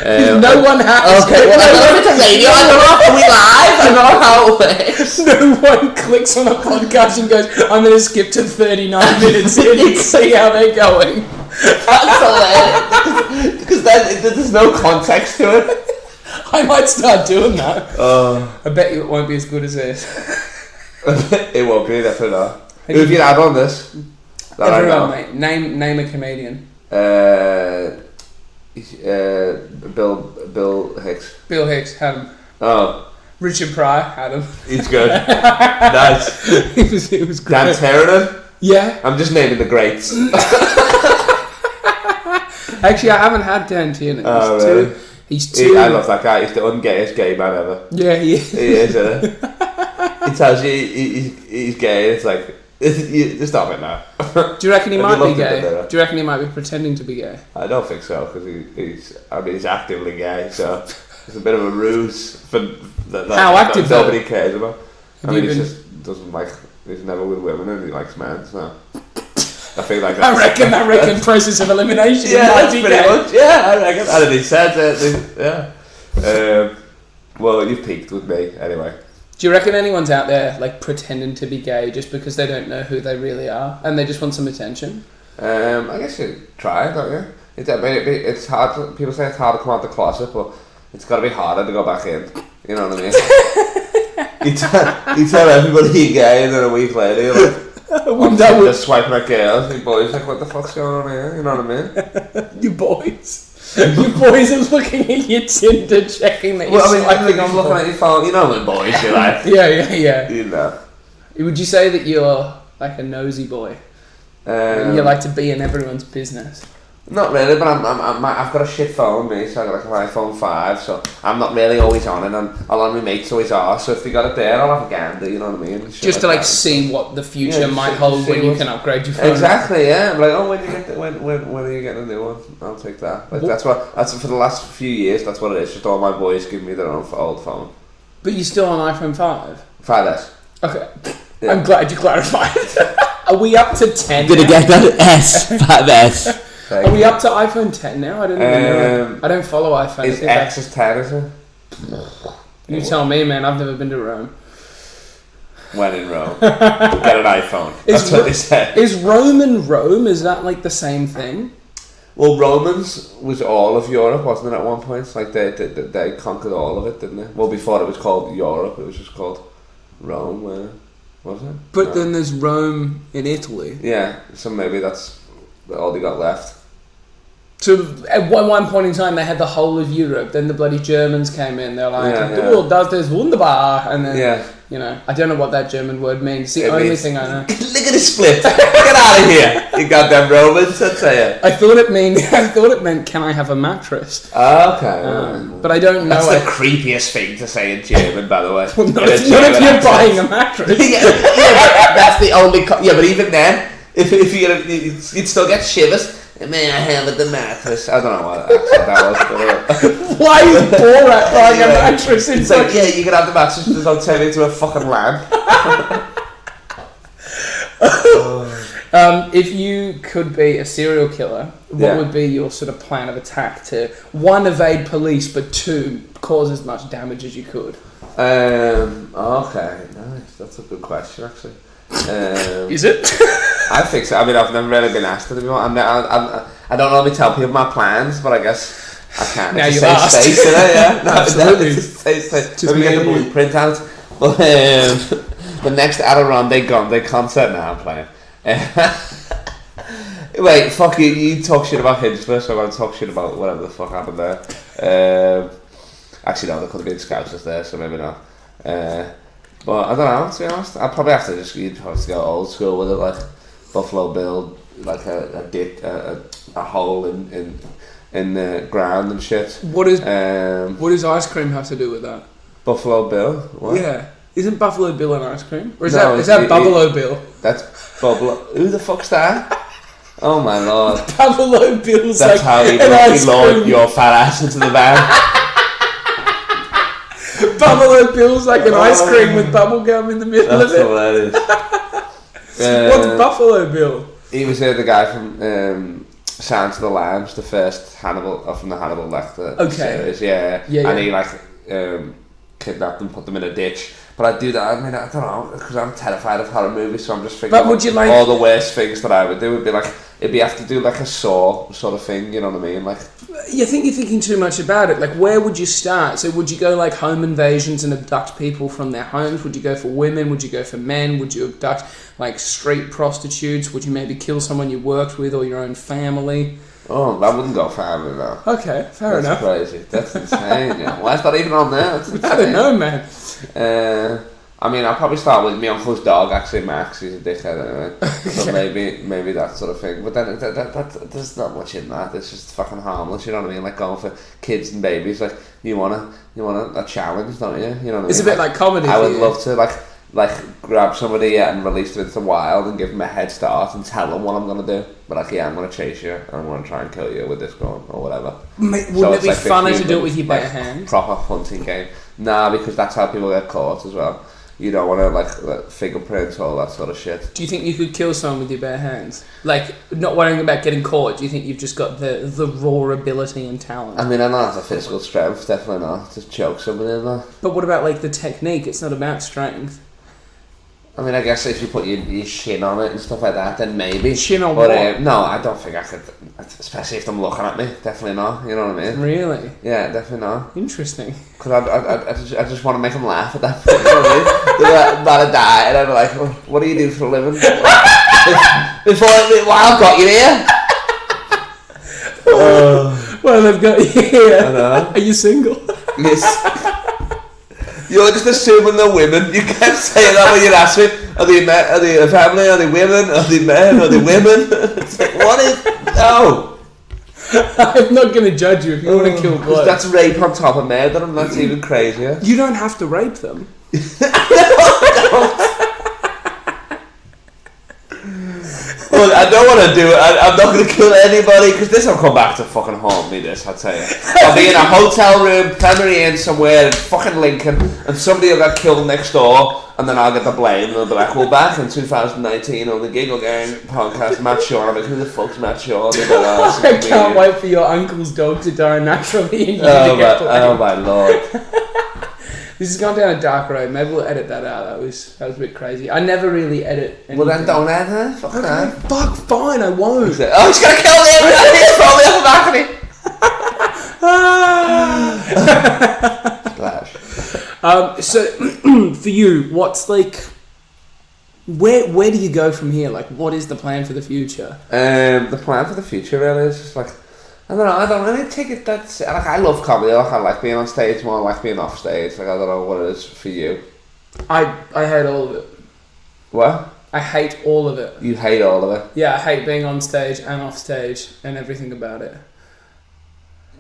No one has. Okay, well, I don't know if it's a radio. I don't know if we live. I don't know how it works. No one clicks on a podcast and goes, I'm going to skip to 39 minutes in and see how they're going. That's hilarious. Because then there's no context to it. I might start doing that. I bet you it won't be as good as this. It won't be, definitely not. Who have you had on this? Everyone, mate. Name a comedian. Bill Hicks. Bill Hicks had him. Oh. Richard Pryor had him. He's good. Nice. It was great. Dan Tiernan? Yeah. I'm just naming the greats. Actually, I haven't had Dan Tiernan. Really? He's too... I love that guy. He's the ungayest gay man ever. Yeah, he is. He is, isn't he? He tells you he's gay. It's like, just stop it now. Do you reckon he might be gay? Do you reckon he might be pretending to be gay? I don't think so, because he's actively gay, so it's a bit of a ruse for how active nobody cares about. He been... just doesn't like, he's never with women and he likes men, so I feel like I reckon process of elimination. Yeah, that's pretty much. Yeah, I reckon. And then he said it. Yeah. Well, you've peaked with me anyway. Do you reckon anyone's out there like pretending to be gay just because they don't know who they really are and they just want some attention? I guess you try, don't you? It's hard. People say it's hard to come out the closet, but it's got to be harder to go back in. You know what I mean? you tell everybody you're gay, and then a week later you're like, just swiping at girls. Your boys like, what the fuck's going on here? You know what I mean? You boys. Your boys are looking at your Tinder, checking that you're swiping on. I'm looking at your phone. You know what boys you like. Yeah. You know. Would you say that you're like a nosy boy? You like to be in everyone's business? Not really, but I've got a shit phone, me, so I've got like an iPhone 5, so I'm not really always on it, and a lot of my mates always are, so if they got it there, I'll have a gander, you know what I mean? Just to like see what the future might hold when you can upgrade your phone. Exactly, yeah. I'm like, oh, when are you getting a new one? I'll take that. Like, that's for the last few years, that's what it is, just all my boys give me their own old phone. But you're still on iPhone 5? 5S. Okay. Yeah. I'm glad you clarified. Are we up to 10 Did it get that S? 5S. Are we up to iPhone 10 now? I don't even know. I don't follow iPhone. Is X is 10, is it? You tell me, man. I've never been to Rome. When in Rome. Get an iPhone. That's what they said. Is Rome and Rome, is that like the same thing? Well, Romans was all of Europe, wasn't it, at one point? Like, they conquered all of it, didn't they? Well, before it was called Europe, it was just called Rome, wasn't it? But no. Then there's Rome in Italy. Yeah, so maybe that's all they got left. So at one point in time they had the whole of Europe, then the bloody Germans came in, they're like, "Du das ist wunderbar," and then, you know, I don't know what that German word means, the only thing I know. Look at the split, get out of here, you goddamn Romans, I'd say it. I thought it meant, can I have a mattress? Okay. But I don't know. That's the creepiest thing to say in German, by the way. Well, not if you're buying a mattress. But that's the only, but even then, if you'd still get shivers. May I have the mattress? I don't know what accent that was. Why is Borat buying a mattress? It's like, yeah, you can have the mattress, just don't turn it into a fucking lamp. If you could be a serial killer, what would be your sort of plan of attack to, one, evade police, but two, cause as much damage as you could? Okay, nice. That's a good question, actually. Is it? I think so. I mean, I've never really been asked to be one. I don't normally tell people my plans, but I guess I can. Now it's you've a safe asked. space, isn't it? Yeah, no, Absolutely. It's a safe space. Just Maybe get the blueprint out. But the next Adirondack Grande concert now I'm playing. Wait, fuck you. You talk shit about Hinge first, so I'm gonna talk shit about whatever the fuck happened there. Actually, no, there could have been Scousers there, so maybe not. But I don't know, to be honest. I'd probably have to just go old school with it, like Buffalo Bill, like a hole in the ground and shit. What does ice cream have to do with that? Buffalo Bill? What? Yeah. Isn't Buffalo Bill an ice cream? Or is that Buffalo Bill? That's Buffalo. Who the fuck's that? Oh my lord. Buffalo Bill's that's like how he lured your fat ass into the van. Buffalo Bill's like an ice cream with bubble gum in the middle of it. Hilarious. What's Buffalo Bill? He was the guy from Silence of the Lambs, the first Hannibal from the Hannibal Lecter series. And he like kidnapped them, put them in a ditch. But I'd do that. I mean, I don't know, because I'm terrified of horror movies, so I'm just thinking. But would you like all the worst things that I would do would be like, it'd be have to do like a Saw sort of thing, you know what I mean? Like, you think you're thinking too much about it. Like, where would you start? So would you go like home invasions and abduct people from their homes? Would you go for women? Would you go for men? Would you abduct like street prostitutes? Would you maybe kill someone you worked with or your own family? Oh, I wouldn't go family though. Okay, fair enough. That's crazy. That's insane. Yeah. Why is that even on there? That's insane. I don't know, man. I mean, I'll probably start with my uncle's dog. Actually, Max, he's a dickhead anyway. So maybe that sort of thing. But then there's not much in that. It's just fucking harmless. You know what I mean? Like going for kids and babies. Like you wanna a challenge, don't you? You know what I mean? It's a bit like comedy. I would love to like grab somebody and release them into the wild and give them a head start and tell them what I'm gonna do. But like, I'm gonna chase you and I'm gonna try and kill you with this gun or whatever. Wouldn't it be like funny to do it with your bare hands? Proper hunting game. Nah, because that's how people get caught as well. You don't want to like fingerprints, all that sort of shit. Do you think you could kill someone with your bare hands? Like, not worrying about getting caught. Do you think you've just got the raw ability and talent? I mean, I know it's a physical strength, definitely not. Just choke somebody in there. But what about like the technique? It's not about strength. I mean, I guess if you put your shin on it and stuff like that, then maybe. Shin on what? No, I don't think I could, especially if they're looking at me. Definitely not, you know what I mean? Really? Yeah, definitely not. Interesting. Because I just want to make them laugh at that point, you know what I mean? They're about to die, and I'd be like, oh, what do you do for a living? While I've got you here. Well, I've got you here. I know. Are you single? Yes. You're just assuming they're women. You kept saying that when you'd ask me, are they a family, are they women, are they men, are they women? It's like, what is... No. I'm not going to judge you if you want to kill blokes. That's rape on top of murder, and that's even crazier. You don't have to rape them. Well, I don't want to do it. I'm not going to kill anybody, because this will come back to fucking haunt me, this, I'll tell you. I'll be in a hotel room, Premier Inn somewhere in fucking Lincoln, and somebody will get killed next door, and then I'll get the blame, and they'll be like, well, back in 2019 on the Giggle Gang podcast, Matt Shaw, I'm like, who the fuck's Matt Shaw? I can't wait for your uncle's dog to die naturally and you to get blamed. Oh my lord. This has gone down a dark road. Maybe we'll edit that out. That was a bit crazy. I never really edit anything. Well then don't edit. Fuck that. Fuck, fine, I won't. He's gonna kill me! Splash. So, for you, what's like... Where do you go from here? Like, what is the plan for the future? The plan for the future really is just like... I don't know, I don't really take it that... Like, I love comedy, like, I like being on stage more, I like being off stage. Like, I don't know what it is for you. I hate all of it. What? I hate all of it. You hate all of it? Yeah, I hate being on stage and off stage and everything about it.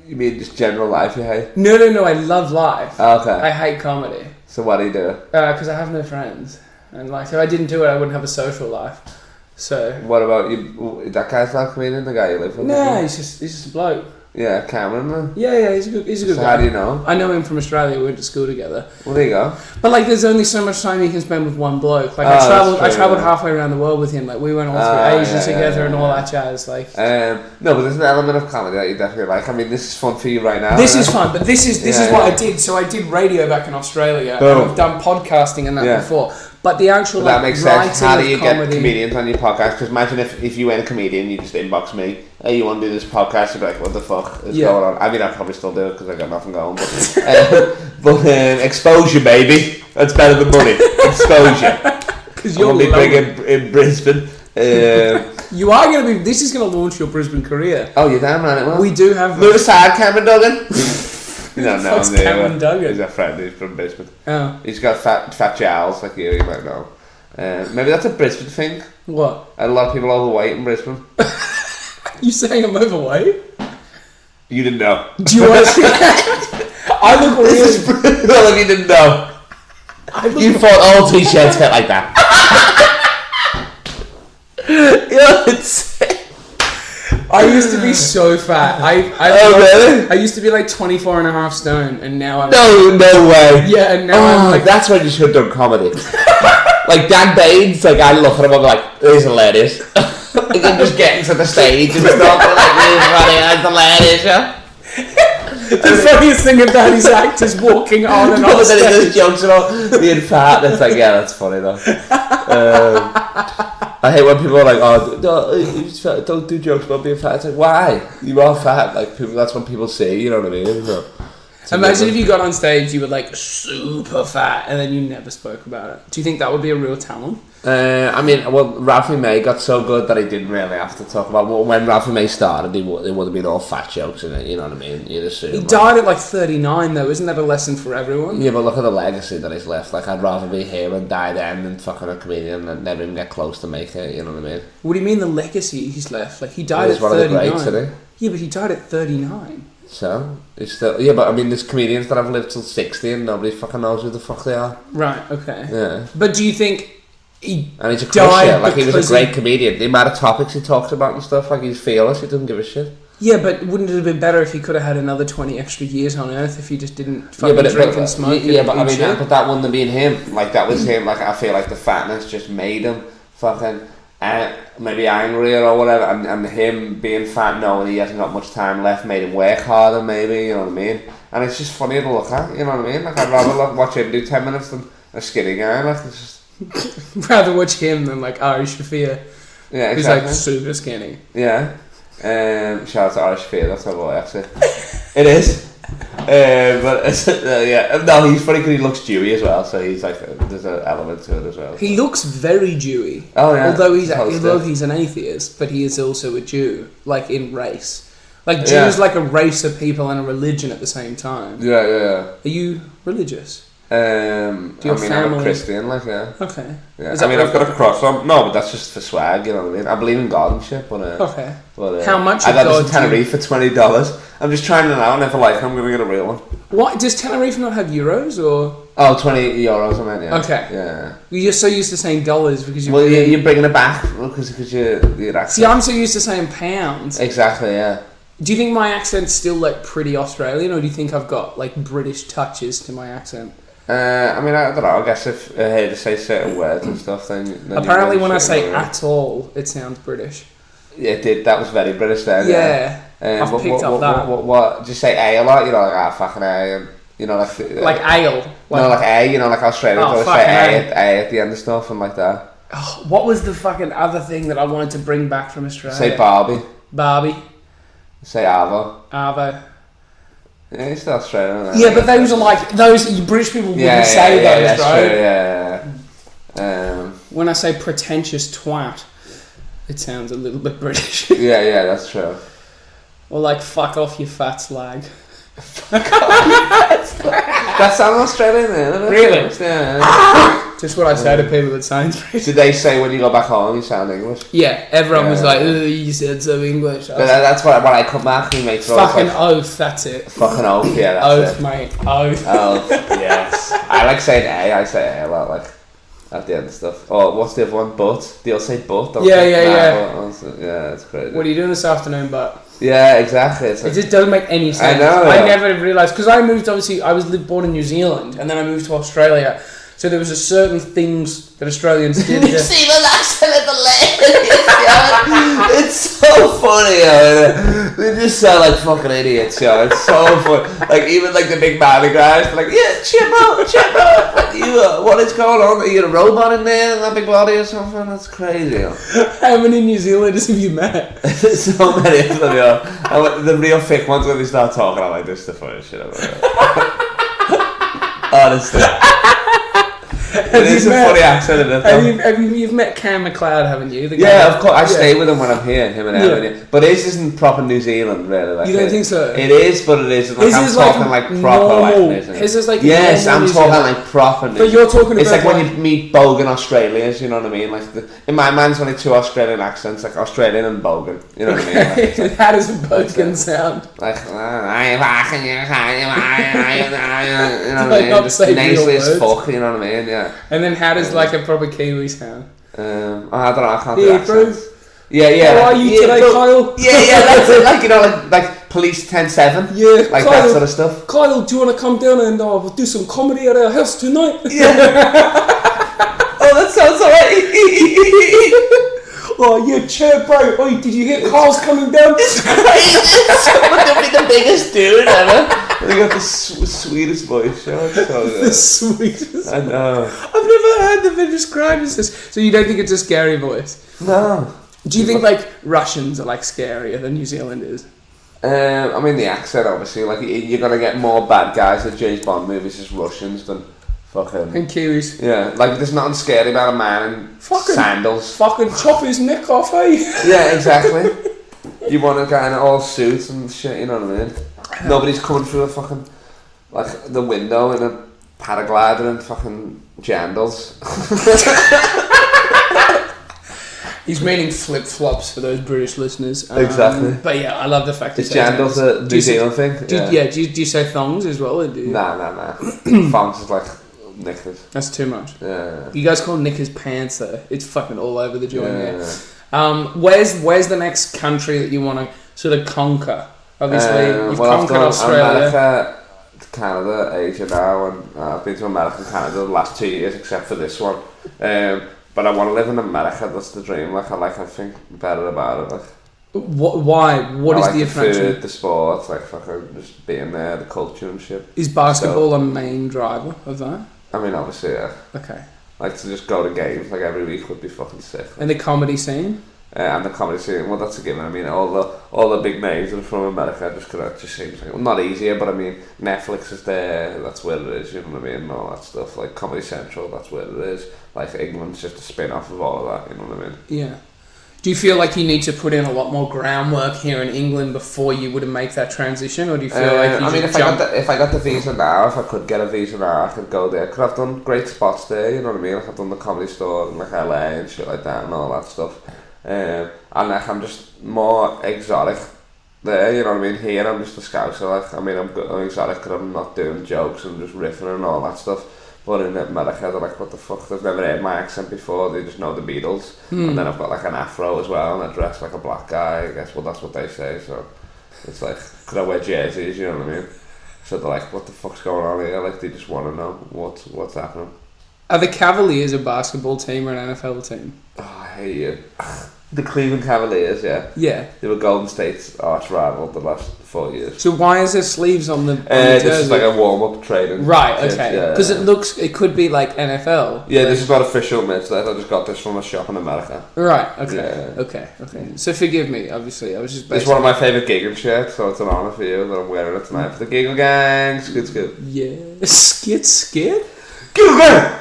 You mean just general life you hate? No, I love life. Okay. I hate comedy. So what do you do? Because I have no friends. And like, if I didn't do it, I wouldn't have a social life. So. What about you? That guy's not comedian, the guy you live with? Nah, he's just a bloke. Yeah, Cameron. Yeah, he's a good so guy. How do you know? I know him from Australia. We went to school together. Well, there you go. But like, there's only so much time you can spend with one bloke. Like, I travelled halfway around the world with him. Like, we went all through Asia together and all that jazz. Like, no, but there's an element of comedy that you definitely like. I mean, this is fun for you right now. This is fun, but this is what I did. So I did radio back in Australia. And I've done podcasting and that before. But the actual that makes sense. How do you comedy, get comedians on your podcast? Because imagine if you weren't a comedian, you just inbox me. Hey, you want to do this podcast? You'd be like, what the fuck is going on? I mean, I'd probably still do it because I got nothing going. But exposure, baby. That's better than money. Exposure. Because you're going to be big in Brisbane. You are going to be. This is going to launch your Brisbane career. Oh, you're damn right it will. We do have. Move aside, Cameron Duggan. You don't know him, Cameron Duggan? He's a friend. He's from Brisbane. Oh. He's got fat jowls like you might know. Maybe that's a Brisbane thing. What? A lot of people overweight in Brisbane. You saying I'm overweight? You didn't know. Do you want to see that? I look really... Well, if you didn't know. You thought all t-shirts fit like that. You know, it's... I used to be so fat. Really? I used to be like 24 and a half stone, and now I'm... No way. Yeah, and now I'm like... That's when you should have done comedy. Like Dan Baines, like I look at him, I'm like, he's hilarious. You can just get into the stage and stuff, like, really funny, that's hilarious, yeah? The funniest thing about his act is walking on and off stage. Then he does jokes about being fat, and it's like, yeah, that's funny though. I hate when people are like, oh, don't do jokes about being fat. It's like, why? You are fat. Like, people, that's what people say, you know what I mean? So, imagine if you got on stage, you were like super fat, and then you never spoke about it. Do you think that would be a real talent? I mean, well, Ralphie May got so good that he didn't really have to talk about. Well, when Ralphie May started, it would have been all fat jokes in it. You know what I mean? You'd assume. He died at like 39, though. Isn't that a lesson for everyone? Yeah, but look at the legacy that he's left. Like, I'd rather be here and die then than fucking a comedian and never even get close to make it. You know what I mean? What do you mean the legacy he's left? Like, he died at 39. One of the greats, isn't he? Yeah, but he died at 39. So, it's still... Yeah, but I mean, there's comedians that have lived till 60 and nobody fucking knows who the fuck they are. Right, okay. Yeah. But do you think... And he's a crusher, like he was a great comedian. The amount of topics he talks about and stuff, like he's fearless, he doesn't give a shit. Yeah, but wouldn't it have been better if he could have had another 20 extra years on Earth if he just didn't fucking drink and smoke? Yeah, but I mean, but that wouldn't have been him. Like, that was him. Like, I feel like the fatness just made him fucking maybe angrier or whatever. And him being fat, knowing he hasn't got much time left, made him work harder, maybe, you know what I mean? And it's just funny to look at, you know what I mean? Like, I'd rather watch him do 10 minutes than a skinny guy. Like, it's just... rather watch him than like Ari Shafir. Yeah, exactly. Who's like super skinny. Yeah. Shout out to Ari Shafir, that's my boy actually. It is. But yeah, no, he's funny because he looks Jewy as well, so he's like, there's an element to it as well. He looks very Jewy. Oh yeah. Although he's an atheist, but he is also a Jew, like in race. Like Jews, like a race of people and a religion at the same time. Yeah. Are you religious? I'm a Christian, like, yeah. Okay. Yeah. I mean, I've got a cross on. No, but that's just for swag, you know what I mean? I believe in God and shit, but... okay. But, how much I got this in Tenerife for $20. I'm just trying it out, and if I like it, I'm going to get a real one. What? Does Tenerife not have euros, or...? Oh, €20, I meant, yeah. Okay. Yeah. You're so used to saying dollars because you're... Well, you're bringing it back, because you're accent. See, I'm so used to saying pounds. Exactly, yeah. Do you think my accent's still, like, pretty Australian, or do you think I've got, like, British touches to my accent? I mean, I don't know, I guess if I heard to say certain words and stuff, then apparently when I say at all, it sounds British. Yeah, it did, that was very British then. Yeah. I've picked up that. What, just say A a lot, you know, like, fucking A, and, you know, like... like ale? No, like A, you know, like Australians always say A at the end of stuff and like that. Oh, what was the fucking other thing that I wanted to bring back from Australia? Say Barbie. Barbie. Say Arvo. Arvo. Yeah, he's still Australian. Yeah, but those are like, those British people wouldn't say those, right? True, yeah. When I say pretentious twat, it sounds a little bit British. yeah, that's true. Or like, fuck off, you fat slag. That sounds Australian then, isn't it? Really? Yeah. Just what I say to people that sounds British. Did they say when you go back home you sound English? Yeah, everyone was like, you said so English. But that's what when I come back and make fucking like, oath, that's it. Fucking oath, yeah, that's oath, it. Mate, oath. Oath, yes. I like saying A, I say A a lot, like, at the end of stuff. Oh, what's the other one? But? They'll say but, don't yeah. Yeah, that's crazy. What are you doing this afternoon, but? Yeah, exactly. It's like, it just doesn't make any sense. I know. I never realised, because I moved, obviously, I was born in New Zealand, and then I moved to Australia, so there was a certain things that Australians did. You see my accent at the left. It's so funny, yo. They just sound like fucking idiots, yo. It's so funny. Like, even like the big Miley guys, they're like, yeah, chip out. What is going on? Are you a robot in there in that big body or something? That's crazy, yo. How many New Zealanders have you met? So many of them, yo. And the real fake ones, when they start talking, I'm like, this is the funny shit about it. Honestly. It is a funny accent, isn't it? You've met Cam McLeod, haven't you? Yeah, of course. I stay with him when I'm here, him and Evan. But his isn't proper New Zealand, really. Like, you don't think so? It is, but it isn't. Like, I'm talking like proper normal. like His is like yes, I'm talking like proper. But you're talking about it's like when you meet Bogan Australians, you know what I mean? Like in my mind's only two Australian accents, like Australian and Bogan. You know what I mean? Like, how does a Bogan sound? Like you know what I mean? Just nasally as fuck. You know what I mean? Yeah. And then how does like a proper Kiwi sound? I don't know. I can't do accents. Yeah. How are you today, Kyle? Yeah, that's it. Like, you know, like Police 10-7. Yeah, like Kyle, that sort of stuff. Kyle, do you want to come down and do some comedy at our house tonight? Yeah. Oh, that sounds alright. Oh, yeah, chirp, bro. Oh, did you hear Carl's coming down? Someone could be the biggest dude ever. They got the sweetest voice. The sweetest. I know. I've never heard them described as this. So you don't think it's a scary voice? No. Do you think like Russians are like scarier than New Zealanders? I mean the accent obviously. Like you're gonna get more bad guys in James Bond movies as Russians than fucking. And Kiwis. Yeah, like there's nothing scary about a man in sandals. Fucking chop his neck off, eh? Yeah, exactly. You want a guy in all suits and shit. You know what I mean? Nobody's coming through a fucking like the window in a paraglider and fucking jandals. He's meaning flip-flops for those British listeners. Exactly. But yeah, I love the fact Is jandals a New Zealand thing? Do you say thongs as well? Or do you? Nah. Thongs is like knickers. That's too much. Yeah. You guys call knickers pants though. It's fucking all over the joint. Yeah. Where's the next country that you want to sort of conquer? Obviously, you've conquered Australia. America, Canada, Asia now, and I've been to America and Canada the last 2 years, except for this one. But I want to live in America. That's the dream. Like I think better about it. Like, why? What is the attraction? Food, the sports, like fucking just being there, the culture and shit. Is basketball a main driver of that? I mean, obviously, yeah. Okay. Like to just go to games like every week would be fucking sick. And the comedy scene? And the comedy scene, well, that's a given. I mean, all the big names that are from America just seems like, well, not easier, but I mean, Netflix is there, that's where it is, you know what I mean, and all that stuff. Like Comedy Central, that's where it is. Like England's just a spin-off of all of that, you know what I mean? Yeah. Do you feel like you need to put in a lot more groundwork here in England before you would make that transition, or do you feel like you if I got the visa now, if I could get a visa now, I could go there. Because I've done great spots there, you know what I mean? Like I've done the Comedy Store in like LA and shit like that and all that stuff. And like I'm just more exotic there, you know what I mean? Here I'm just a scouser, like I mean I'm exotic because I'm not doing jokes and just riffing and all that stuff. But in America they're like, what the fuck, they've never heard my accent before, they just know the Beatles. And then I've got like an afro as well and I dress like a black guy, I guess, well that's what they say, so it's like, could I wear jerseys, you know what I mean? So they're like, what the fuck's going on here? Like they just want to know what's happening. Are the Cavaliers a basketball team or an NFL team? Oh, I hate you. The Cleveland Cavaliers, yeah. Yeah. They were Golden State's arch rival the last 4 years. So why is there sleeves on the this is like a warm-up training. Right, okay. Because yeah. it could be like NFL. Yeah, this is not official, Mitch. I just got this from a shop in America. Right, okay. Yeah. Okay. So forgive me, obviously. I was just It's one of my favourite gigging shirts, so it's an honour for you that I'm wearing it tonight for the Giggle Gang. Skid. Yeah. Skid? Giggle Gang!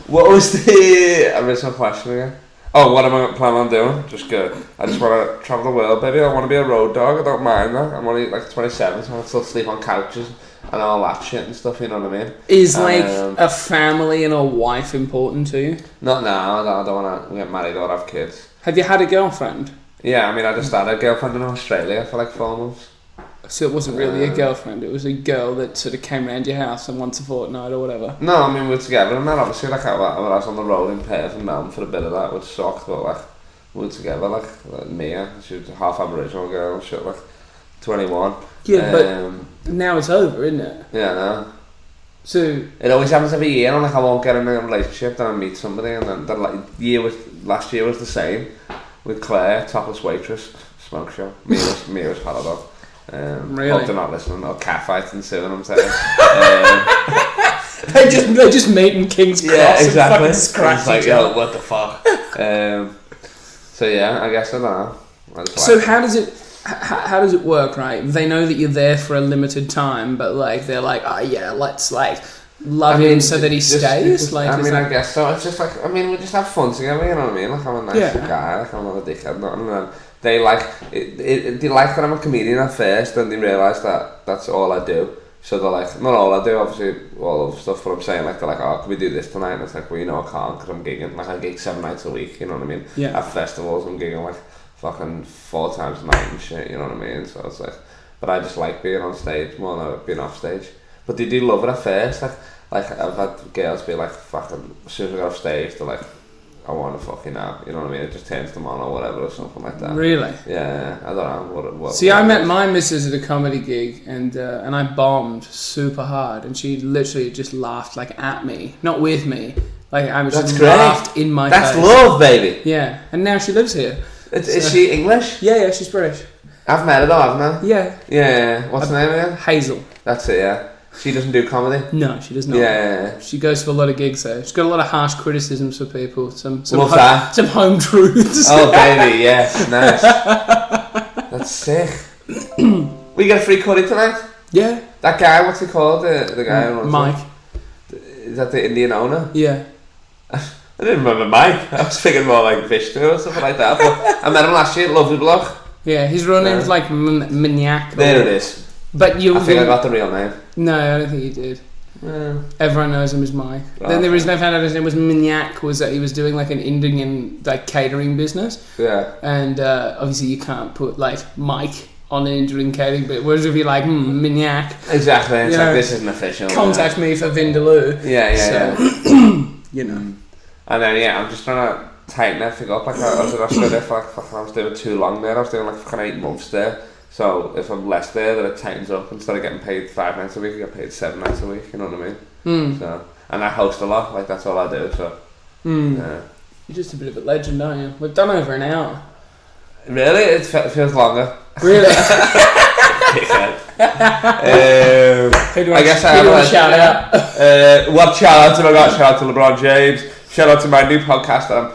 What was the original question again? Oh, what am I planning on doing? Just good. I just want to travel the world, baby. I want to be a road dog. I don't mind that. I'm only like 27, so I can still sleep on couches and all that shit and stuff, you know what I mean? Is like a family and a wife important to you? Not now. I don't want to get married or have kids. Have you had a girlfriend? Yeah, I mean, I just had a girlfriend in Australia for like 4 months. So it wasn't really a girlfriend, it was a girl that sort of came around your house and once a fortnight or whatever. No, I mean, we were together and then obviously like I was on the road in Perth and Melbourne for a bit of that, which sucked, but like we were together, like Mia, she was a half Aboriginal girl and shit, like 21. Yeah, but now it's over, isn't it? Yeah, no. So it always happens every year, and like I won't get in a relationship, then I meet somebody, and then like last year was the same with Claire, topless waitress, smoke show. Mia was hot dog. Really? Hope they're not listening or catfighting soon, I'm saying. They just meet in King's Cross. Yeah, exactly. And scratch like, each other. yo, what the fuck? So yeah, I guess I don't know. So how does it work, right? They know that you're there for a limited time, but like they're like, oh yeah, let's like love him so that he stays. Like, I mean, I guess so. It's just like, I mean, we just have fun together. You know what I mean? Like I'm a nice guy. Like I'm not a dickhead. And they like it. They like that I'm a comedian at first, and they realise that that's all I do. So they're like, not all I do, obviously, all the stuff, but I'm saying, like, they're like, oh, can we do this tonight? And it's like, well, you know, I can't, because I'm gigging. Like, I gig 7 nights a week, you know what I mean? Yeah. At festivals, I'm gigging, like, fucking 4 times a night and shit, you know what I mean? So it's like, but I just like being on stage more than being off stage. But they do love it at first, like I've had girls be like, fucking, as soon as I got off stage, they're like, I want to fucking out, you know what I mean? It just turns them on or whatever or something like that. Really? Yeah, I don't know what. See, I met my missus at a comedy gig and I bombed super hard, and she literally just laughed like at me, not with me, Like, I was That's just great. laughed in my face. That's love, baby. Yeah, and now she lives here. Is she English? Yeah, she's British. I've met her though, haven't I? Yeah. Yeah. What's her name again? Hazel. That's it, yeah. She doesn't do comedy? No, she does not. Yeah. She goes to a lot of gigs though. She's got a lot of harsh criticisms for people. Some home truths. Oh, baby, yes. Nice. That's sick. We get a free curry tonight? Yeah. That guy, what's he called? The guy who runs Mike. it? Is that the Indian owner? Yeah. I didn't remember Mike. I was thinking more like Vishnu or something like that. But I met him last year, lovely bloke. Yeah, his real name's like Maniac. There it is. But you. I think I got the real name. No, I don't think you did. Everyone knows him as Mike. Right. Then the reason I found out his name was Maniac was that he was doing like an Indian like catering business. Yeah. And obviously you can't put like Mike on an Indian catering bit. Whereas if you're like Maniac, Exactly. It's Yeah. like this isn't official. contact me for Vindaloo. Yeah. You know. And then I'm just trying to tighten everything up. Like I was in Australia for I was doing too long there. I was doing like fucking 8 months there. So if I'm less there, then it tightens up. Instead of getting paid 5 nights a week, I get paid 7 nights a week. You know what I mean? So, and I host a lot. Like that's all I do. So yeah. You're just a bit of a legend, aren't you? We've done over an hour. Really, it feels longer. Really? I guess I have a shout out. What shout out to I got? Shout out to LeBron James. Shout out to my new podcast that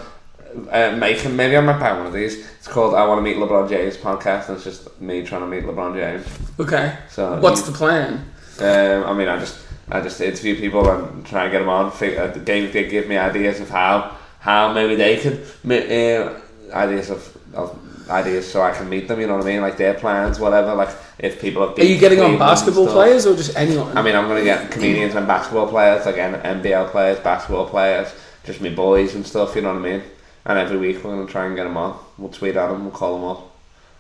I'm making. Maybe I might buy one of these. It's called I Want to Meet LeBron James podcast, and it's just me trying to meet LeBron James. Okay. So what's the plan? I mean, I just interview people and try and get them on. They give me ideas of how maybe they could ideas so I can meet them. You know what I mean? Like their plans, whatever. Like if people have. Are you getting on basketball players or just anyone? I mean, I'm going to get comedians and basketball players, like NBL players, basketball players, just me boys and stuff. You know what I mean? And every week we're going to try and get them on. We'll tweet at them, we'll call them up.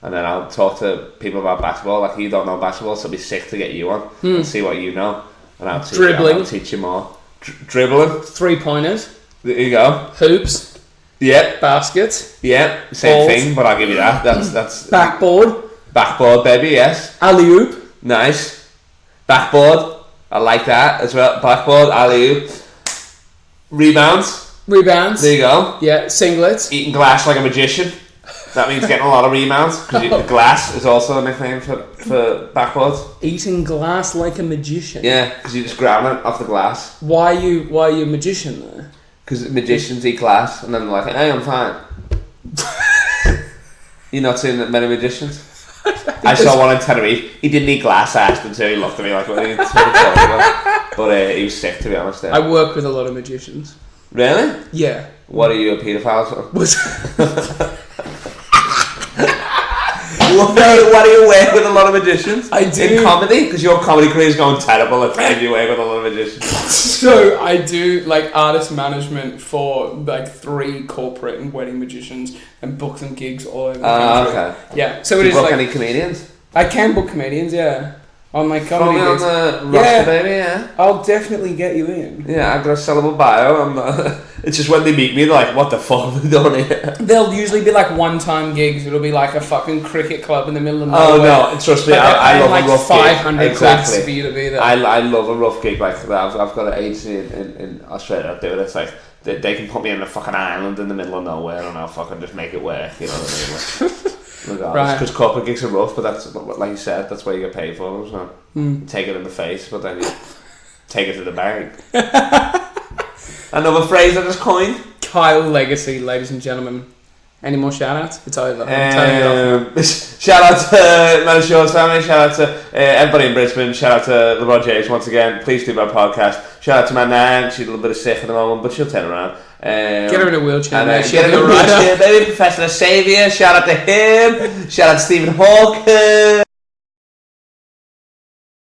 And then I'll talk to people about basketball. Like, you don't know basketball, so it'll be sick to get you on and see what you know. And I'll teach you more. Dribbling. 3-pointers. There you go. Hoops. Yep. Baskets. Yep. Same Balls. thing, but I'll give you that. That's Backboard. Backboard, baby, yes. Alley-oop. Nice. Backboard. I like that as well. Backboard, alley-oop. Rebounds. There you go. Yeah, singlets. Eating glass like a magician. That means getting a lot of rebounds because glass is also a nickname for backboards. Eating glass like a magician. Yeah, because you just grab it off the glass. Why are you a magician though? Because magicians eat glass and then they're like, hey, I'm fine. You not seen many magicians? I saw one in Tenerife. He didn't eat glass. I asked him to. He looked at me like, what are you talking about? But he was sick, to be honest. I work with a lot of magicians. Really? Yeah. What are you, a paedophile? What do you work with a lot of magicians? I do. In comedy? Because your comedy career is going terrible and you work with a lot of magicians. So I do like artist management for like 3 corporate and wedding magicians and book them gigs all over the country. Okay. Yeah. So do it you is book like any comedians? I can book comedians, yeah. On my comedy Probably on gigs. the roster, baby, yeah. I'll definitely get you in. Yeah, I've got a sellable bio. It's just when they meet me, they're like, what the fuck have we done here? They'll usually be like one-time gigs. It'll be like a fucking cricket club in the middle of Oh nowhere. no, trust me, But I love like a rough 500 gig. Exactly. for you to be there. I love a rough gig like that. I've got an agency in Australia that do it. It's like they can put me in a fucking island in the middle of nowhere and I'll fucking just make it work. You know what I mean? Right. Because corporate gigs are rough, but that's like you said, that's what you get paid for. So take it in the face, but then you take it to the bank. Another phrase I just coined. Kyle Legacy, ladies and gentlemen. Any more shout-outs? It's over. Shout out to Melanie Shaw's family. Shout out to everybody in Brisbane. Shout out to LeBron James once again. Please do my podcast. Shout out to Fat Nan. She's a little bit sick at the moment, but she'll turn around. Get her in a wheelchair. Get her in a wheelchair, baby. Professor Xavier. Shout out to him. Shout out to Stephen Hawking.